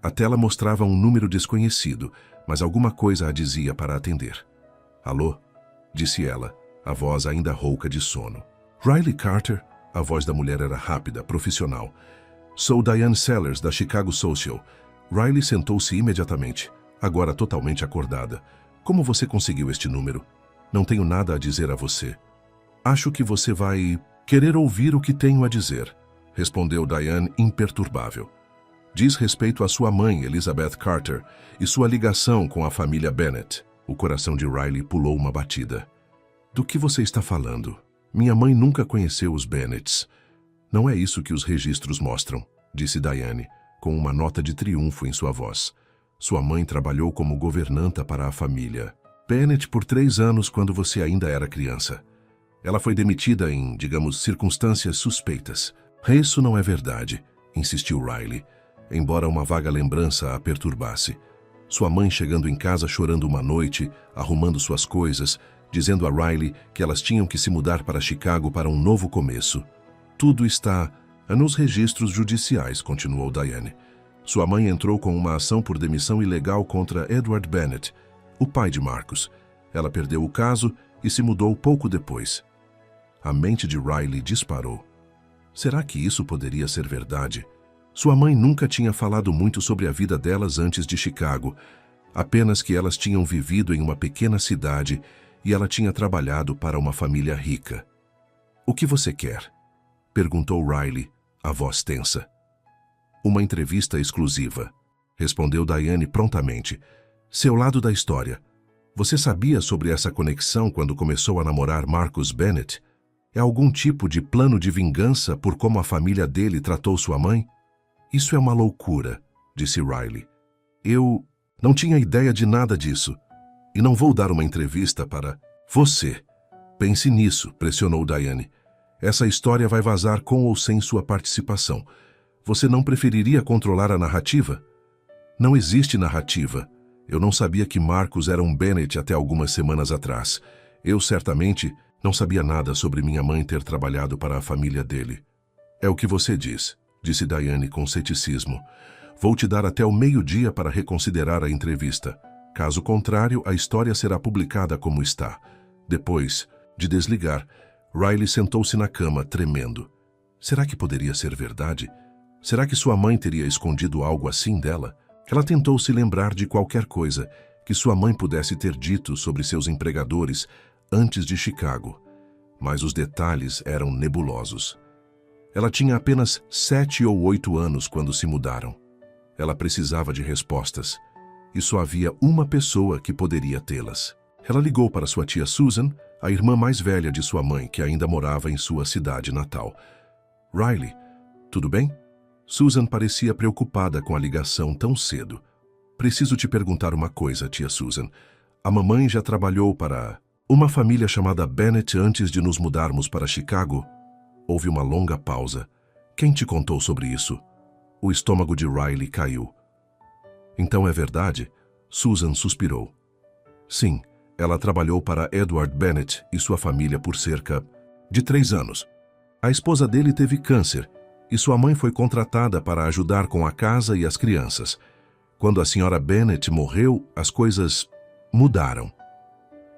A tela mostrava um número desconhecido, mas alguma coisa a dizia para atender. Alô? Disse ela, a voz ainda rouca de sono. Riley Carter? A voz da mulher era rápida, profissional. Sou Diane Sellers, da Chicago Social. Riley sentou-se imediatamente, agora totalmente acordada. Como você conseguiu este número? Não tenho nada a dizer a você. Acho que você vai querer ouvir o que tenho a dizer, respondeu Diane imperturbável. Diz respeito à sua mãe, Elizabeth Carter, e sua ligação com a família Bennett. O coração de Riley pulou uma batida. Do que você está falando? Minha mãe nunca conheceu os Bennetts. Não é isso que os registros mostram, disse Diane, com uma nota de triunfo em sua voz. Sua mãe trabalhou como governanta para a família Bennett por 3 anos quando você ainda era criança. Ela foi demitida em, digamos, circunstâncias suspeitas. Isso não é verdade, insistiu Riley, embora uma vaga lembrança a perturbasse. Sua mãe chegando em casa chorando uma noite, arrumando suas coisas, dizendo a Riley que elas tinham que se mudar para Chicago para um novo começo. Tudo está nos registros judiciais, continuou Diane. Sua mãe entrou com uma ação por demissão ilegal contra Edward Bennett, o pai de Marcus. Ela perdeu o caso e se mudou pouco depois. A mente de Riley disparou. Será que isso poderia ser verdade? Sua mãe nunca tinha falado muito sobre a vida delas antes de Chicago, apenas que elas tinham vivido em uma pequena cidade e ela tinha trabalhado para uma família rica. O que você quer? Perguntou Riley, a voz tensa. Uma entrevista exclusiva, respondeu Diane prontamente. Seu lado da história. Você sabia sobre essa conexão quando começou a namorar Marcus Bennett? É algum tipo de plano de vingança por como a família dele tratou sua mãe? Isso é uma loucura, disse Riley. Eu não tinha ideia de nada disso. E não vou dar uma entrevista para você. Pense nisso, pressionou Diane. Essa história vai vazar com ou sem sua participação. Você não preferiria controlar a narrativa? Não existe narrativa. Eu não sabia que Marcus era um Bennett até algumas semanas atrás. Eu certamente não sabia nada sobre minha mãe ter trabalhado para a família dele. É o que você diz, disse Diane com ceticismo. Vou te dar até o meio-dia para reconsiderar a entrevista. Caso contrário, a história será publicada como está. Depois de desligar, Riley sentou-se na cama, tremendo. Será que poderia ser verdade? Será que sua mãe teria escondido algo assim dela? Ela tentou se lembrar de qualquer coisa que sua mãe pudesse ter dito sobre seus empregadores antes de Chicago, mas os detalhes eram nebulosos. Ela tinha apenas 7 ou 8 anos quando se mudaram. Ela precisava de respostas, e só havia uma pessoa que poderia tê-las. Ela ligou para sua tia Susan, a irmã mais velha de sua mãe, que ainda morava em sua cidade natal. Riley, tudo bem? Susan parecia preocupada com a ligação tão cedo. Preciso te perguntar uma coisa, tia Susan. A mamãe já trabalhou para uma família chamada Bennett antes de nos mudarmos para Chicago? Houve uma longa pausa. Quem te contou sobre isso? O estômago de Riley caiu. Então é verdade? Susan suspirou. Sim, ela trabalhou para Edward Bennett e sua família por cerca de 3 anos. A esposa dele teve câncer e sua mãe foi contratada para ajudar com a casa e as crianças. Quando a senhora Bennett morreu, as coisas mudaram.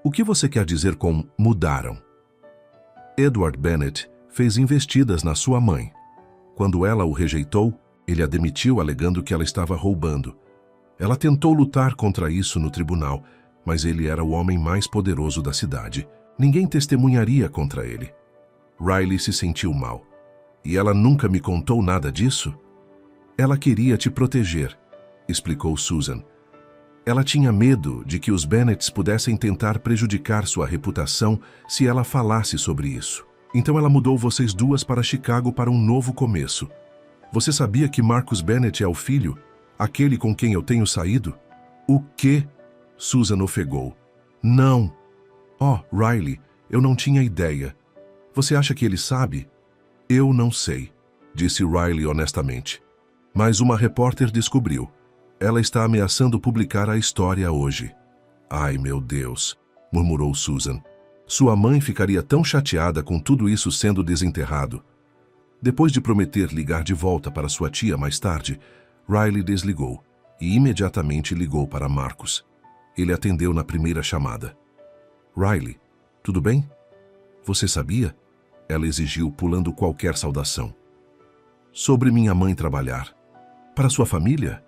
O que você quer dizer com mudaram? Edward Bennett fez investidas na sua mãe. Quando ela o rejeitou, ele a demitiu alegando que ela estava roubando. Ela tentou lutar contra isso no tribunal, mas ele era o homem mais poderoso da cidade. Ninguém testemunharia contra ele. Riley se sentiu mal. E ela nunca me contou nada disso? Ela queria te proteger, explicou Susan. Ela tinha medo de que os Bennetts pudessem tentar prejudicar sua reputação se ela falasse sobre isso. Então ela mudou vocês duas para Chicago para um novo começo. Você sabia que Marcus Bennett é o filho? Aquele com quem eu tenho saído? O quê? Susan ofegou. Não. Oh, Riley, eu não tinha ideia. Você acha que ele sabe? Eu não sei, disse Riley honestamente. Mas uma repórter descobriu. Ela está ameaçando publicar a história hoje. Ai, meu Deus, murmurou Susan. Sua mãe ficaria tão chateada com tudo isso sendo desenterrado. Depois de prometer ligar de volta para sua tia mais tarde, Riley desligou e imediatamente ligou para Marcus. Ele atendeu na primeira chamada. Riley, tudo bem? Você sabia? Ela exigiu, pulando qualquer saudação. Sobre minha mãe trabalhar. Para sua família?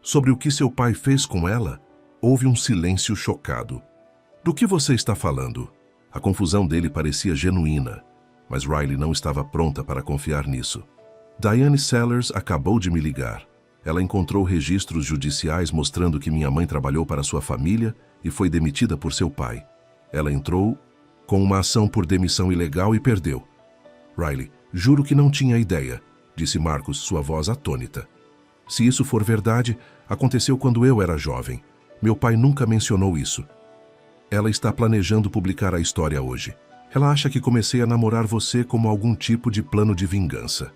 Sobre o que seu pai fez com ela? Houve um silêncio chocado. Do que você está falando? A confusão dele parecia genuína, mas Riley não estava pronta para confiar nisso. Diane Sellers acabou de me ligar. Ela encontrou registros judiciais mostrando que minha mãe trabalhou para sua família e foi demitida por seu pai. Ela entrou com uma ação por demissão ilegal e perdeu. Riley, juro que não tinha ideia, disse Marcus, sua voz atônita. Se isso for verdade, aconteceu quando eu era jovem. Meu pai nunca mencionou isso. Ela está planejando publicar a história hoje. Ela acha que comecei a namorar você como algum tipo de plano de vingança.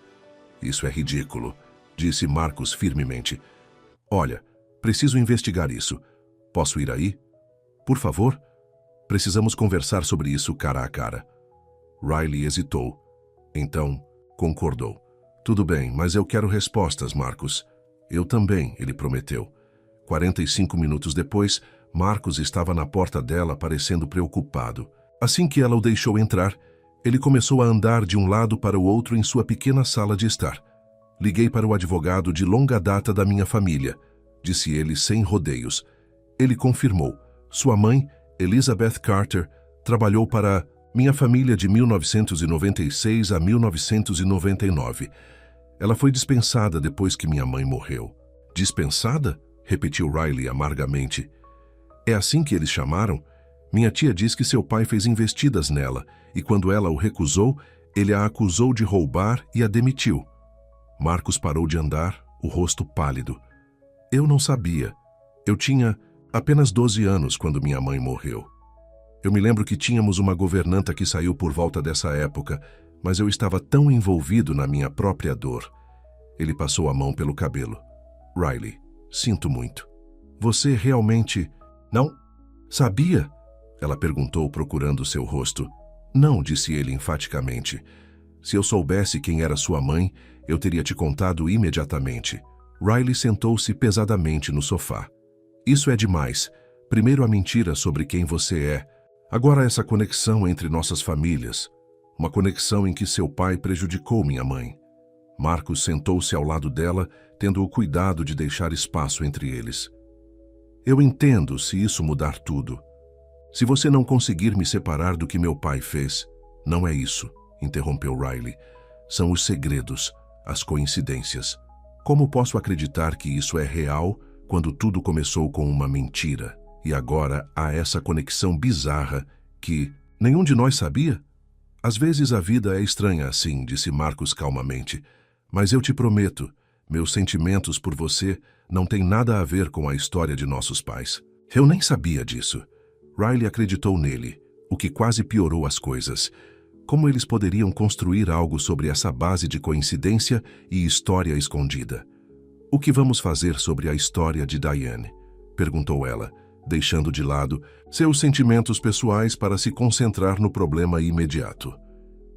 Isso é ridículo, disse Marcus firmemente. Olha, preciso investigar isso. Posso ir aí? Por favor? Precisamos conversar sobre isso cara a cara. Riley hesitou. Então, concordou. Tudo bem, mas eu quero respostas, Marcus. Eu também, ele prometeu. 45 minutos depois, Marcus estava na porta dela, parecendo preocupado. Assim que ela o deixou entrar, ele começou a andar de um lado para o outro em sua pequena sala de estar. Liguei para o advogado de longa data da minha família, disse ele sem rodeios. Ele confirmou. Sua mãe, Elizabeth Carter, trabalhou para minha família de 1996 a 1999. Ela foi dispensada depois que minha mãe morreu. Dispensada? Repetiu Riley amargamente. É assim que eles chamaram? Minha tia diz que seu pai fez investidas nela, e quando ela o recusou, ele a acusou de roubar e a demitiu. Marcus parou de andar, o rosto pálido. Eu não sabia. Eu tinha apenas 12 anos quando minha mãe morreu. Eu me lembro que tínhamos uma governanta que saiu por volta dessa época, mas eu estava tão envolvido na minha própria dor. Ele passou a mão pelo cabelo. Riley, sinto muito. Você realmente... Não? Sabia? Ela perguntou, procurando seu rosto. Não, disse ele enfaticamente. Se eu soubesse quem era sua mãe, eu teria te contado imediatamente. Riley sentou-se pesadamente no sofá. Isso é demais. Primeiro a mentira sobre quem você é. Agora essa conexão entre nossas famílias. Uma conexão em que seu pai prejudicou minha mãe. Marcus sentou-se ao lado dela, tendo o cuidado de deixar espaço entre eles. Eu entendo se isso mudar tudo. Se você não conseguir me separar do que meu pai fez, não é isso, interrompeu Riley. São os segredos, as coincidências. Como posso acreditar que isso é real quando tudo começou com uma mentira? E agora há essa conexão bizarra que nenhum de nós sabia? Às vezes a vida é estranha assim, disse Marcus calmamente. Mas eu te prometo, meus sentimentos por você não têm nada a ver com a história de nossos pais. Eu nem sabia disso. Riley acreditou nele, o que quase piorou as coisas. Como eles poderiam construir algo sobre essa base de coincidência e história escondida? O que vamos fazer sobre a história de Diane? Perguntou ela, deixando de lado seus sentimentos pessoais para se concentrar no problema imediato.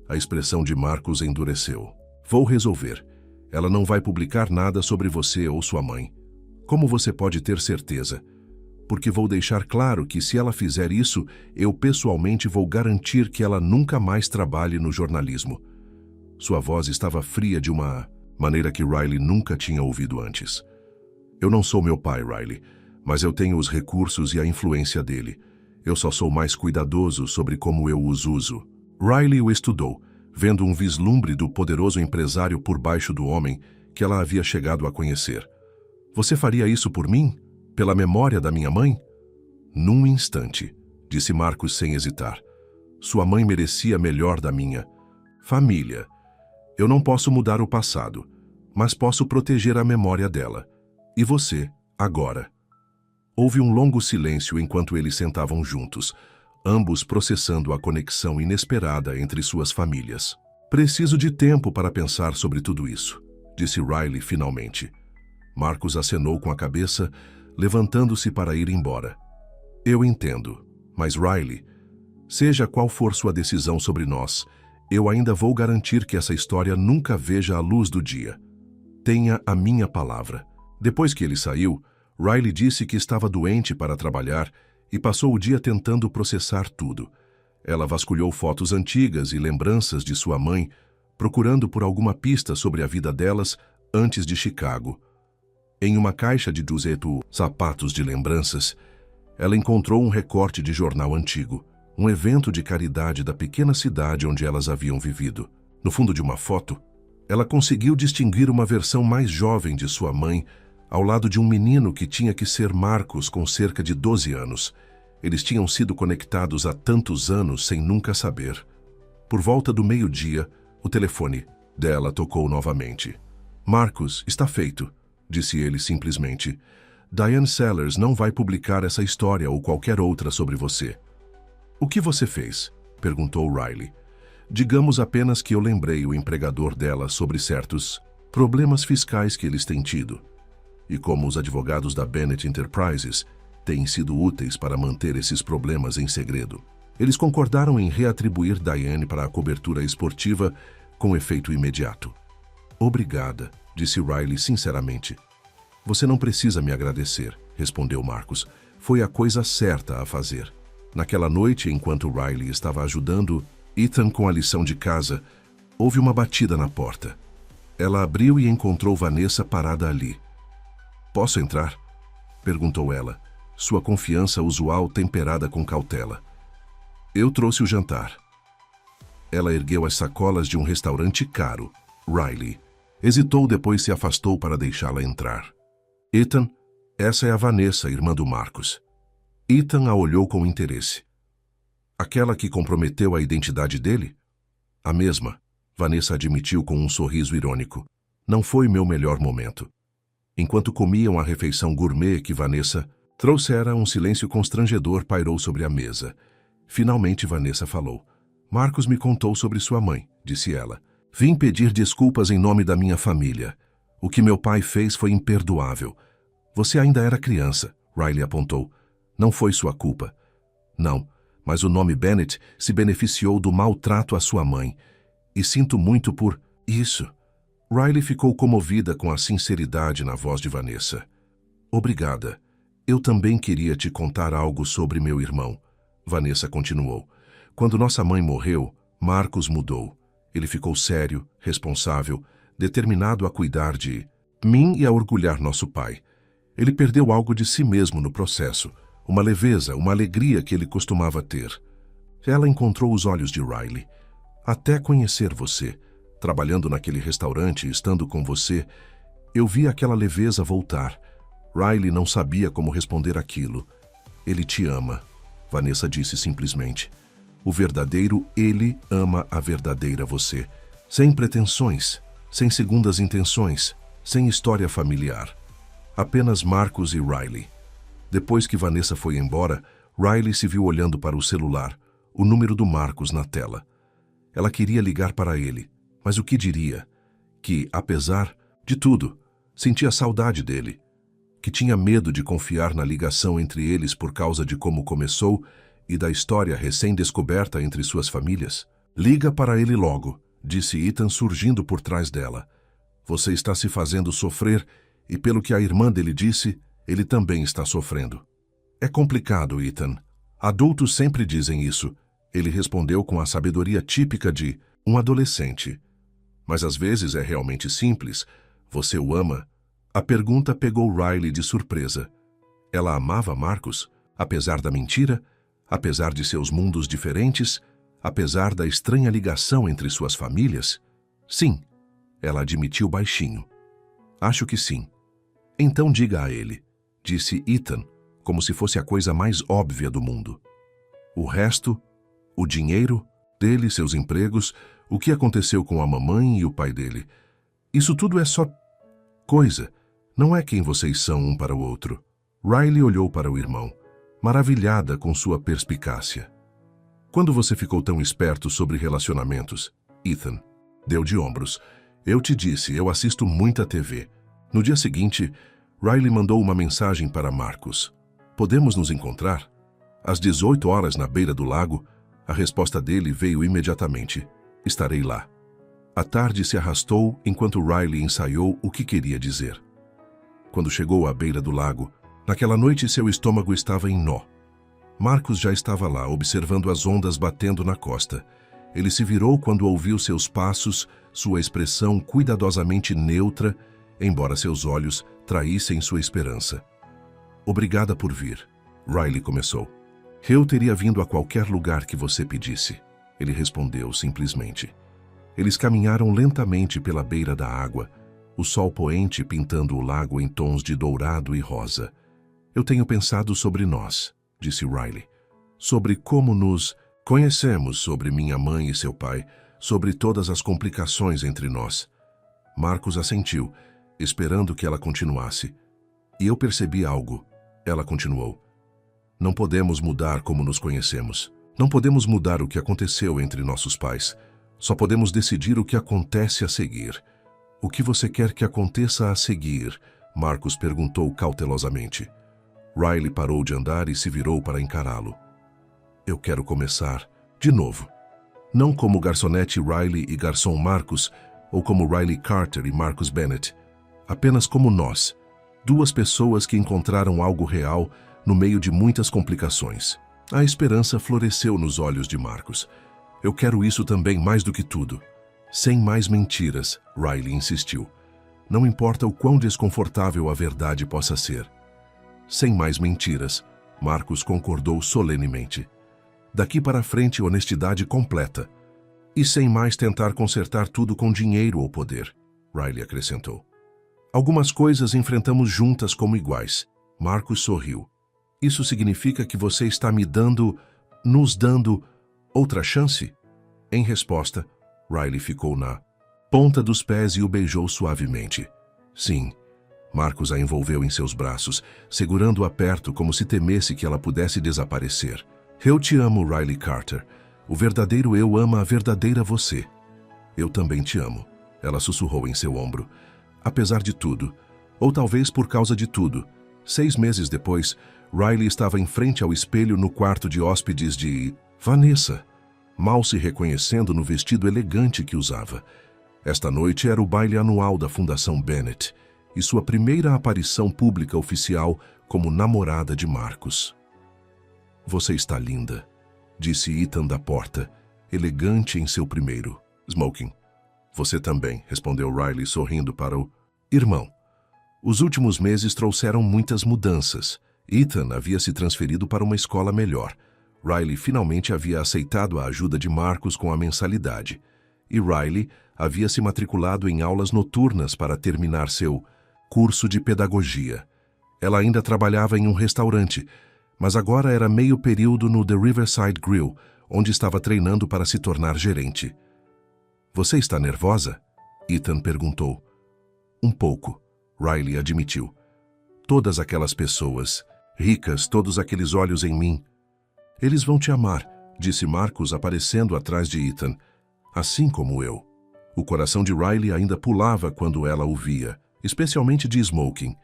A expressão de Marcus endureceu. Vou resolver. Ela não vai publicar nada sobre você ou sua mãe. Como você pode ter certeza? Porque vou deixar claro que se ela fizer isso, eu pessoalmente vou garantir que ela nunca mais trabalhe no jornalismo. Sua voz estava fria de uma maneira que Riley nunca tinha ouvido antes. Eu não sou meu pai, Riley, mas eu tenho os recursos e a influência dele. Eu só sou mais cuidadoso sobre como eu os uso. Riley o estudou, vendo um vislumbre do poderoso empresário por baixo do homem que ela havia chegado a conhecer. Você faria isso por mim? Pela memória da minha mãe? Num instante, disse Marcus sem hesitar. Sua mãe merecia melhor da minha família. Eu não posso mudar o passado, mas posso proteger a memória dela. E você, agora? Houve um longo silêncio enquanto eles sentavam juntos, ambos processando a conexão inesperada entre suas famílias. Preciso de tempo para pensar sobre tudo isso, disse Riley finalmente. Marcus acenou com a cabeça, levantando-se para ir embora. Eu entendo, mas Riley, seja qual for sua decisão sobre nós, Eu ainda vou garantir que essa história nunca veja a luz do dia. Tenha a minha palavra. Depois que ele saiu, Riley disse que estava doente para trabalhar e passou o dia tentando processar tudo. Ela vasculhou fotos antigas e lembranças de sua mãe, procurando por alguma pista sobre a vida delas antes de Chicago. Em uma caixa de 200 sapatos de lembranças, ela encontrou um recorte de jornal antigo, um evento de caridade da pequena cidade onde elas haviam vivido. No fundo de uma foto, ela conseguiu distinguir uma versão mais jovem de sua mãe, ao lado de um menino que tinha que ser Marcos com cerca de 12 anos. Eles tinham sido conectados há tantos anos sem nunca saber. Por volta do meio-dia, o telefone dela tocou novamente. Marcos, está feito, disse ele simplesmente. Diane Sellers não vai publicar essa história ou qualquer outra sobre você. O que você fez? Perguntou Riley. Digamos apenas que eu lembrei o empregador dela sobre certos problemas fiscais que eles têm tido. E como os advogados da Bennett Enterprises têm sido úteis para manter esses problemas em segredo. Eles concordaram em reatribuir Diane para a cobertura esportiva com efeito imediato. Obrigada, disse Riley sinceramente. Você não precisa me agradecer, respondeu Marcos. Foi a coisa certa a fazer. Naquela noite, enquanto Riley estava ajudando Ethan com a lição de casa, houve uma batida na porta. Ela abriu e encontrou Vanessa parada ali. Posso entrar? Perguntou ela, sua confiança usual temperada com cautela. Eu trouxe o jantar. Ela ergueu as sacolas de um restaurante caro. Riley hesitou, depois se afastou para deixá-la entrar. Ethan, essa é a Vanessa, irmã do Marcos. Ethan a olhou com interesse. Aquela que comprometeu a identidade dele? A mesma, Vanessa admitiu com um sorriso irônico. Não foi meu melhor momento. Enquanto comiam a refeição gourmet que Vanessa trouxera, um silêncio constrangedor pairou sobre a mesa. Finalmente Vanessa falou. Marcos me contou sobre sua mãe, disse ela. Vim pedir desculpas em nome da minha família. O que meu pai fez foi imperdoável. Você ainda era criança, Riley apontou. Não foi sua culpa. Não, mas o nome Bennett se beneficiou do maltrato à sua mãe. E sinto muito por isso. Riley ficou comovida com a sinceridade na voz de Vanessa. Obrigada. Eu também queria te contar algo sobre meu irmão. Vanessa continuou. Quando nossa mãe morreu, Marcos mudou. Ele ficou sério, responsável, determinado a cuidar de mim e a orgulhar nosso pai. Ele perdeu algo de si mesmo no processo, uma leveza, uma alegria que ele costumava ter. Ela encontrou os olhos de Riley. Até conhecer você, trabalhando naquele restaurante, estando com você, eu vi aquela leveza voltar. Riley não sabia como responder aquilo. Ele te ama, Vanessa disse simplesmente. O verdadeiro ele ama a verdadeira você. Sem pretensões, sem segundas intenções, sem história familiar. Apenas Marcos e Riley. Depois que Vanessa foi embora, Riley se viu olhando para o celular, o número do Marcos na tela. Ela queria ligar para ele, mas o que diria? Que, apesar de tudo, sentia saudade dele. Que tinha medo de confiar na ligação entre eles por causa de como começou e da história recém-descoberta entre suas famílias. Liga para ele logo, disse Ethan surgindo por trás dela. Você está se fazendo sofrer e, pelo que a irmã dele disse, ele também está sofrendo. É complicado, Ethan. Adultos sempre dizem isso. Ele respondeu com a sabedoria típica de um adolescente. Mas às vezes é realmente simples. Você o ama? A pergunta pegou Riley de surpresa. Ela amava Marcos, apesar da mentira, apesar de seus mundos diferentes, apesar da estranha ligação entre suas famílias? Sim, ela admitiu baixinho. Acho que sim. Então diga a ele, disse Ethan, como se fosse a coisa mais óbvia do mundo. O resto, o dinheiro dele, seus empregos, o que aconteceu com a mamãe e o pai dele, isso tudo é só coisa, não é quem vocês são um para o outro. Riley olhou para o irmão, maravilhada com sua perspicácia. Quando você ficou tão esperto sobre relacionamentos? Ethan deu de ombros. Eu te disse, eu assisto muita TV. No dia seguinte, Riley mandou uma mensagem para Marcos. Podemos nos encontrar? Às 18 horas na beira do lago, a resposta dele veio imediatamente. Estarei lá. A tarde se arrastou enquanto Riley ensaiou o que queria dizer. Quando chegou à beira do lago, naquela noite seu estômago estava em nó. Marcus já estava lá, observando as ondas batendo na costa. Ele se virou quando ouviu seus passos, sua expressão cuidadosamente neutra, embora seus olhos traíssem sua esperança. Obrigada por vir, Riley começou. Eu teria vindo a qualquer lugar que você pedisse, ele respondeu simplesmente. Eles caminharam lentamente pela beira da água, o sol poente pintando o lago em tons de dourado e rosa. Eu tenho pensado sobre nós, disse Riley, sobre como nos conhecemos, sobre minha mãe e seu pai, sobre todas as complicações entre nós. Marcus assentiu, esperando que ela continuasse. E eu percebi algo. Ela continuou. Não podemos mudar como nos conhecemos. Não podemos mudar o que aconteceu entre nossos pais. Só podemos decidir o que acontece a seguir. O que você quer que aconteça a seguir? Marcus perguntou cautelosamente. Riley parou de andar e se virou para encará-lo. Eu quero começar de novo. Não como garçonete Riley e garçom Marcus, ou como Riley Carter e Marcus Bennett. Apenas como nós. Duas pessoas que encontraram algo real no meio de muitas complicações. A esperança floresceu nos olhos de Marcus. Eu quero isso também mais do que tudo. Sem mais mentiras, Riley insistiu. Não importa o quão desconfortável a verdade possa ser. Sem mais mentiras, Marcus concordou solenemente. Daqui para frente, honestidade completa. E sem mais tentar consertar tudo com dinheiro ou poder, Riley acrescentou. Algumas coisas enfrentamos juntas como iguais. Marcus sorriu. Isso significa que você está nos dando outra chance? Em resposta, Riley ficou na ponta dos pés e o beijou suavemente. Sim. Marcus a envolveu em seus braços, segurando-a perto como se temesse que ela pudesse desaparecer. Eu te amo, Riley Carter. O verdadeiro eu ama a verdadeira você. Eu também te amo, ela sussurrou em seu ombro. Apesar de tudo, ou talvez por causa de tudo, 6 meses depois, Riley estava em frente ao espelho no quarto de hóspedes de Vanessa, mal se reconhecendo no vestido elegante que usava. Esta noite era o baile anual da Fundação Bennett e sua primeira aparição pública oficial como namorada de Marcus. Você está linda, disse Ethan da porta, elegante em seu primeiro smoking. Você também, respondeu Riley sorrindo para o irmão. Os últimos meses trouxeram muitas mudanças. Ethan havia se transferido para uma escola melhor. Riley finalmente havia aceitado a ajuda de Marcus com a mensalidade. E Riley havia se matriculado em aulas noturnas para terminar seu curso de pedagogia. Ela ainda trabalhava em um restaurante, mas agora era meio período no The Riverside Grill, onde estava treinando para se tornar gerente. Você está nervosa? Ethan perguntou. Um pouco, Riley admitiu. Todas aquelas pessoas, ricas, todos aqueles olhos em mim. Eles vão te amar, disse Marcus aparecendo atrás de Ethan, assim como eu. O coração de Riley ainda pulava quando ela o via, especialmente de smoking.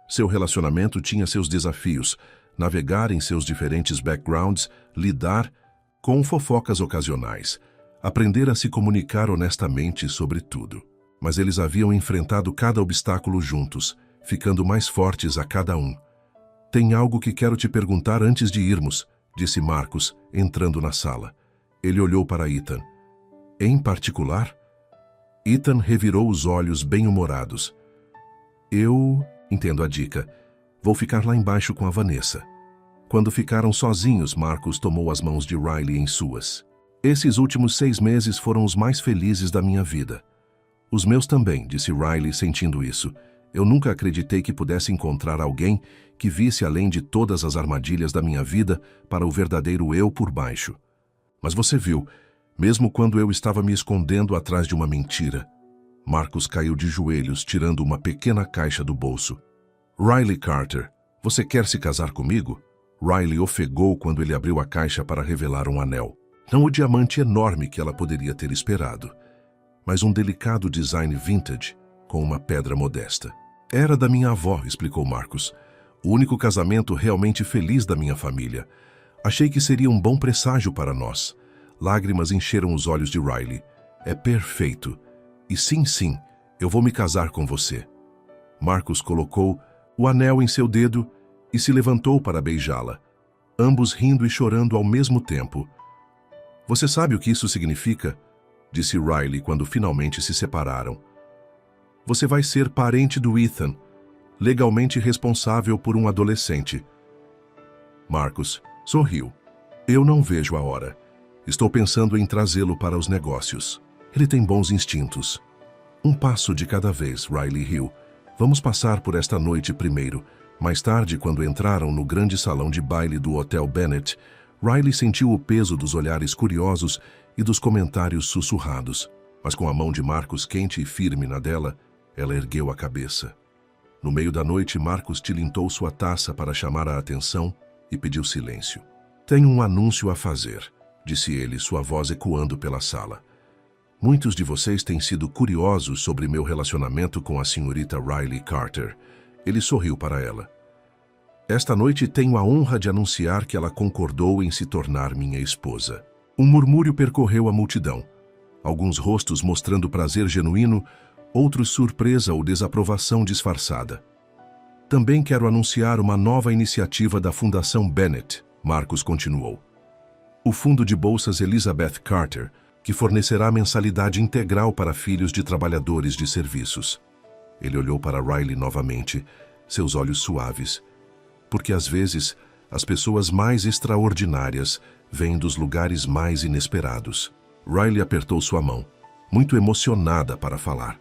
Seu relacionamento tinha seus desafios, navegar em seus diferentes backgrounds, lidar com fofocas ocasionais, aprender a se comunicar honestamente sobre tudo. Mas eles haviam enfrentado cada obstáculo juntos, ficando mais fortes a cada um. Tem algo que quero te perguntar antes de irmos, disse Marcus, entrando na sala. Ele olhou para Ethan. Em particular? Ethan revirou os olhos bem-humorados. Eu entendo a dica. Vou ficar lá embaixo com a Vanessa. Quando ficaram sozinhos, Marcus tomou as mãos de Riley em suas. Esses últimos 6 meses foram os mais felizes da minha vida. Os meus também, disse Riley, sentindo isso. Eu nunca acreditei que pudesse encontrar alguém que visse além de todas as armadilhas da minha vida para o verdadeiro eu por baixo. Mas você viu, mesmo quando eu estava me escondendo atrás de uma mentira. Marcus caiu de joelhos, tirando uma pequena caixa do bolso. Riley Carter, você quer se casar comigo? Riley ofegou quando ele abriu a caixa para revelar um anel. Não o diamante enorme que ela poderia ter esperado, mas um delicado design vintage com uma pedra modesta. Era da minha avó, explicou Marcus. O único casamento realmente feliz da minha família. Achei que seria um bom presságio para nós. Lágrimas encheram os olhos de Riley. É perfeito. E sim, sim, eu vou me casar com você. Marcus colocou o anel em seu dedo e se levantou para beijá-la, ambos rindo e chorando ao mesmo tempo. Você sabe o que isso significa? Disse Riley quando finalmente se separaram. Você vai ser parente do Ethan, legalmente responsável por um adolescente. Marcus sorriu. Eu não vejo a hora. Estou pensando em trazê-lo para os negócios. Ele tem bons instintos. Um passo de cada vez, Riley riu. Vamos passar por esta noite primeiro. Mais tarde, quando entraram no grande salão de baile do Hotel Bennett, Riley sentiu o peso dos olhares curiosos e dos comentários sussurrados. Mas com a mão de Marcus quente e firme na dela, ela ergueu a cabeça. No meio da noite, Marcus tilintou sua taça para chamar a atenção e pediu silêncio. Tenho um anúncio a fazer, disse ele, sua voz ecoando pela sala. Muitos de vocês têm sido curiosos sobre meu relacionamento com a senhorita Riley Carter. Ele sorriu para ela. Esta noite tenho a honra de anunciar que ela concordou em se tornar minha esposa. Um murmúrio percorreu a multidão. Alguns rostos mostrando prazer genuíno, outros surpresa ou desaprovação disfarçada. Também quero anunciar uma nova iniciativa da Fundação Bennett, Marcus continuou. O fundo de bolsas Elizabeth Carter, que fornecerá mensalidade integral para filhos de trabalhadores de serviços. Ele olhou para Riley novamente, seus olhos suaves. Porque às vezes, as pessoas mais extraordinárias vêm dos lugares mais inesperados. Riley apertou sua mão, muito emocionada para falar.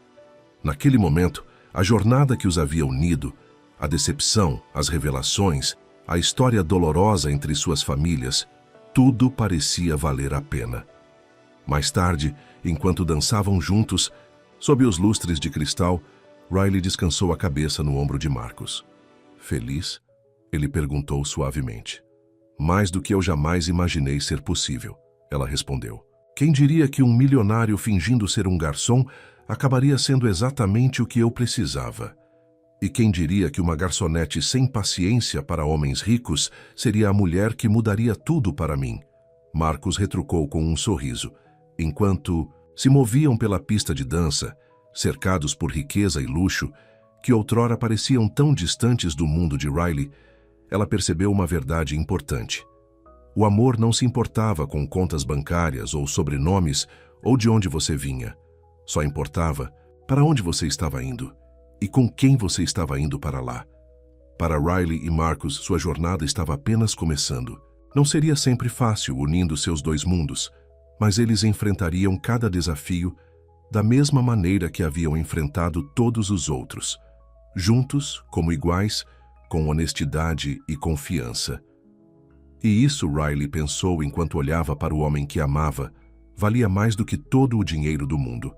Naquele momento, a jornada que os havia unido, a decepção, as revelações, a história dolorosa entre suas famílias, tudo parecia valer a pena. Mais tarde, enquanto dançavam juntos, sob os lustres de cristal, Riley descansou a cabeça no ombro de Marcus. Feliz? Ele perguntou suavemente. Mais do que eu jamais imaginei ser possível, ela respondeu. Quem diria que um milionário fingindo ser um garçom acabaria sendo exatamente o que eu precisava? E quem diria que uma garçonete sem paciência para homens ricos seria a mulher que mudaria tudo para mim? Marcus retrucou com um sorriso, enquanto se moviam pela pista de dança, cercados por riqueza e luxo, que outrora pareciam tão distantes do mundo de Riley. Ela percebeu uma verdade importante. O amor não se importava com contas bancárias ou sobrenomes ou de onde você vinha. Só importava para onde você estava indo e com quem você estava indo para lá. Para Riley e Marcus, sua jornada estava apenas começando. Não seria sempre fácil unindo seus dois mundos, mas eles enfrentariam cada desafio da mesma maneira que haviam enfrentado todos os outros, juntos, como iguais, com honestidade e confiança. E isso, Riley pensou enquanto olhava para o homem que amava, valia mais do que todo o dinheiro do mundo.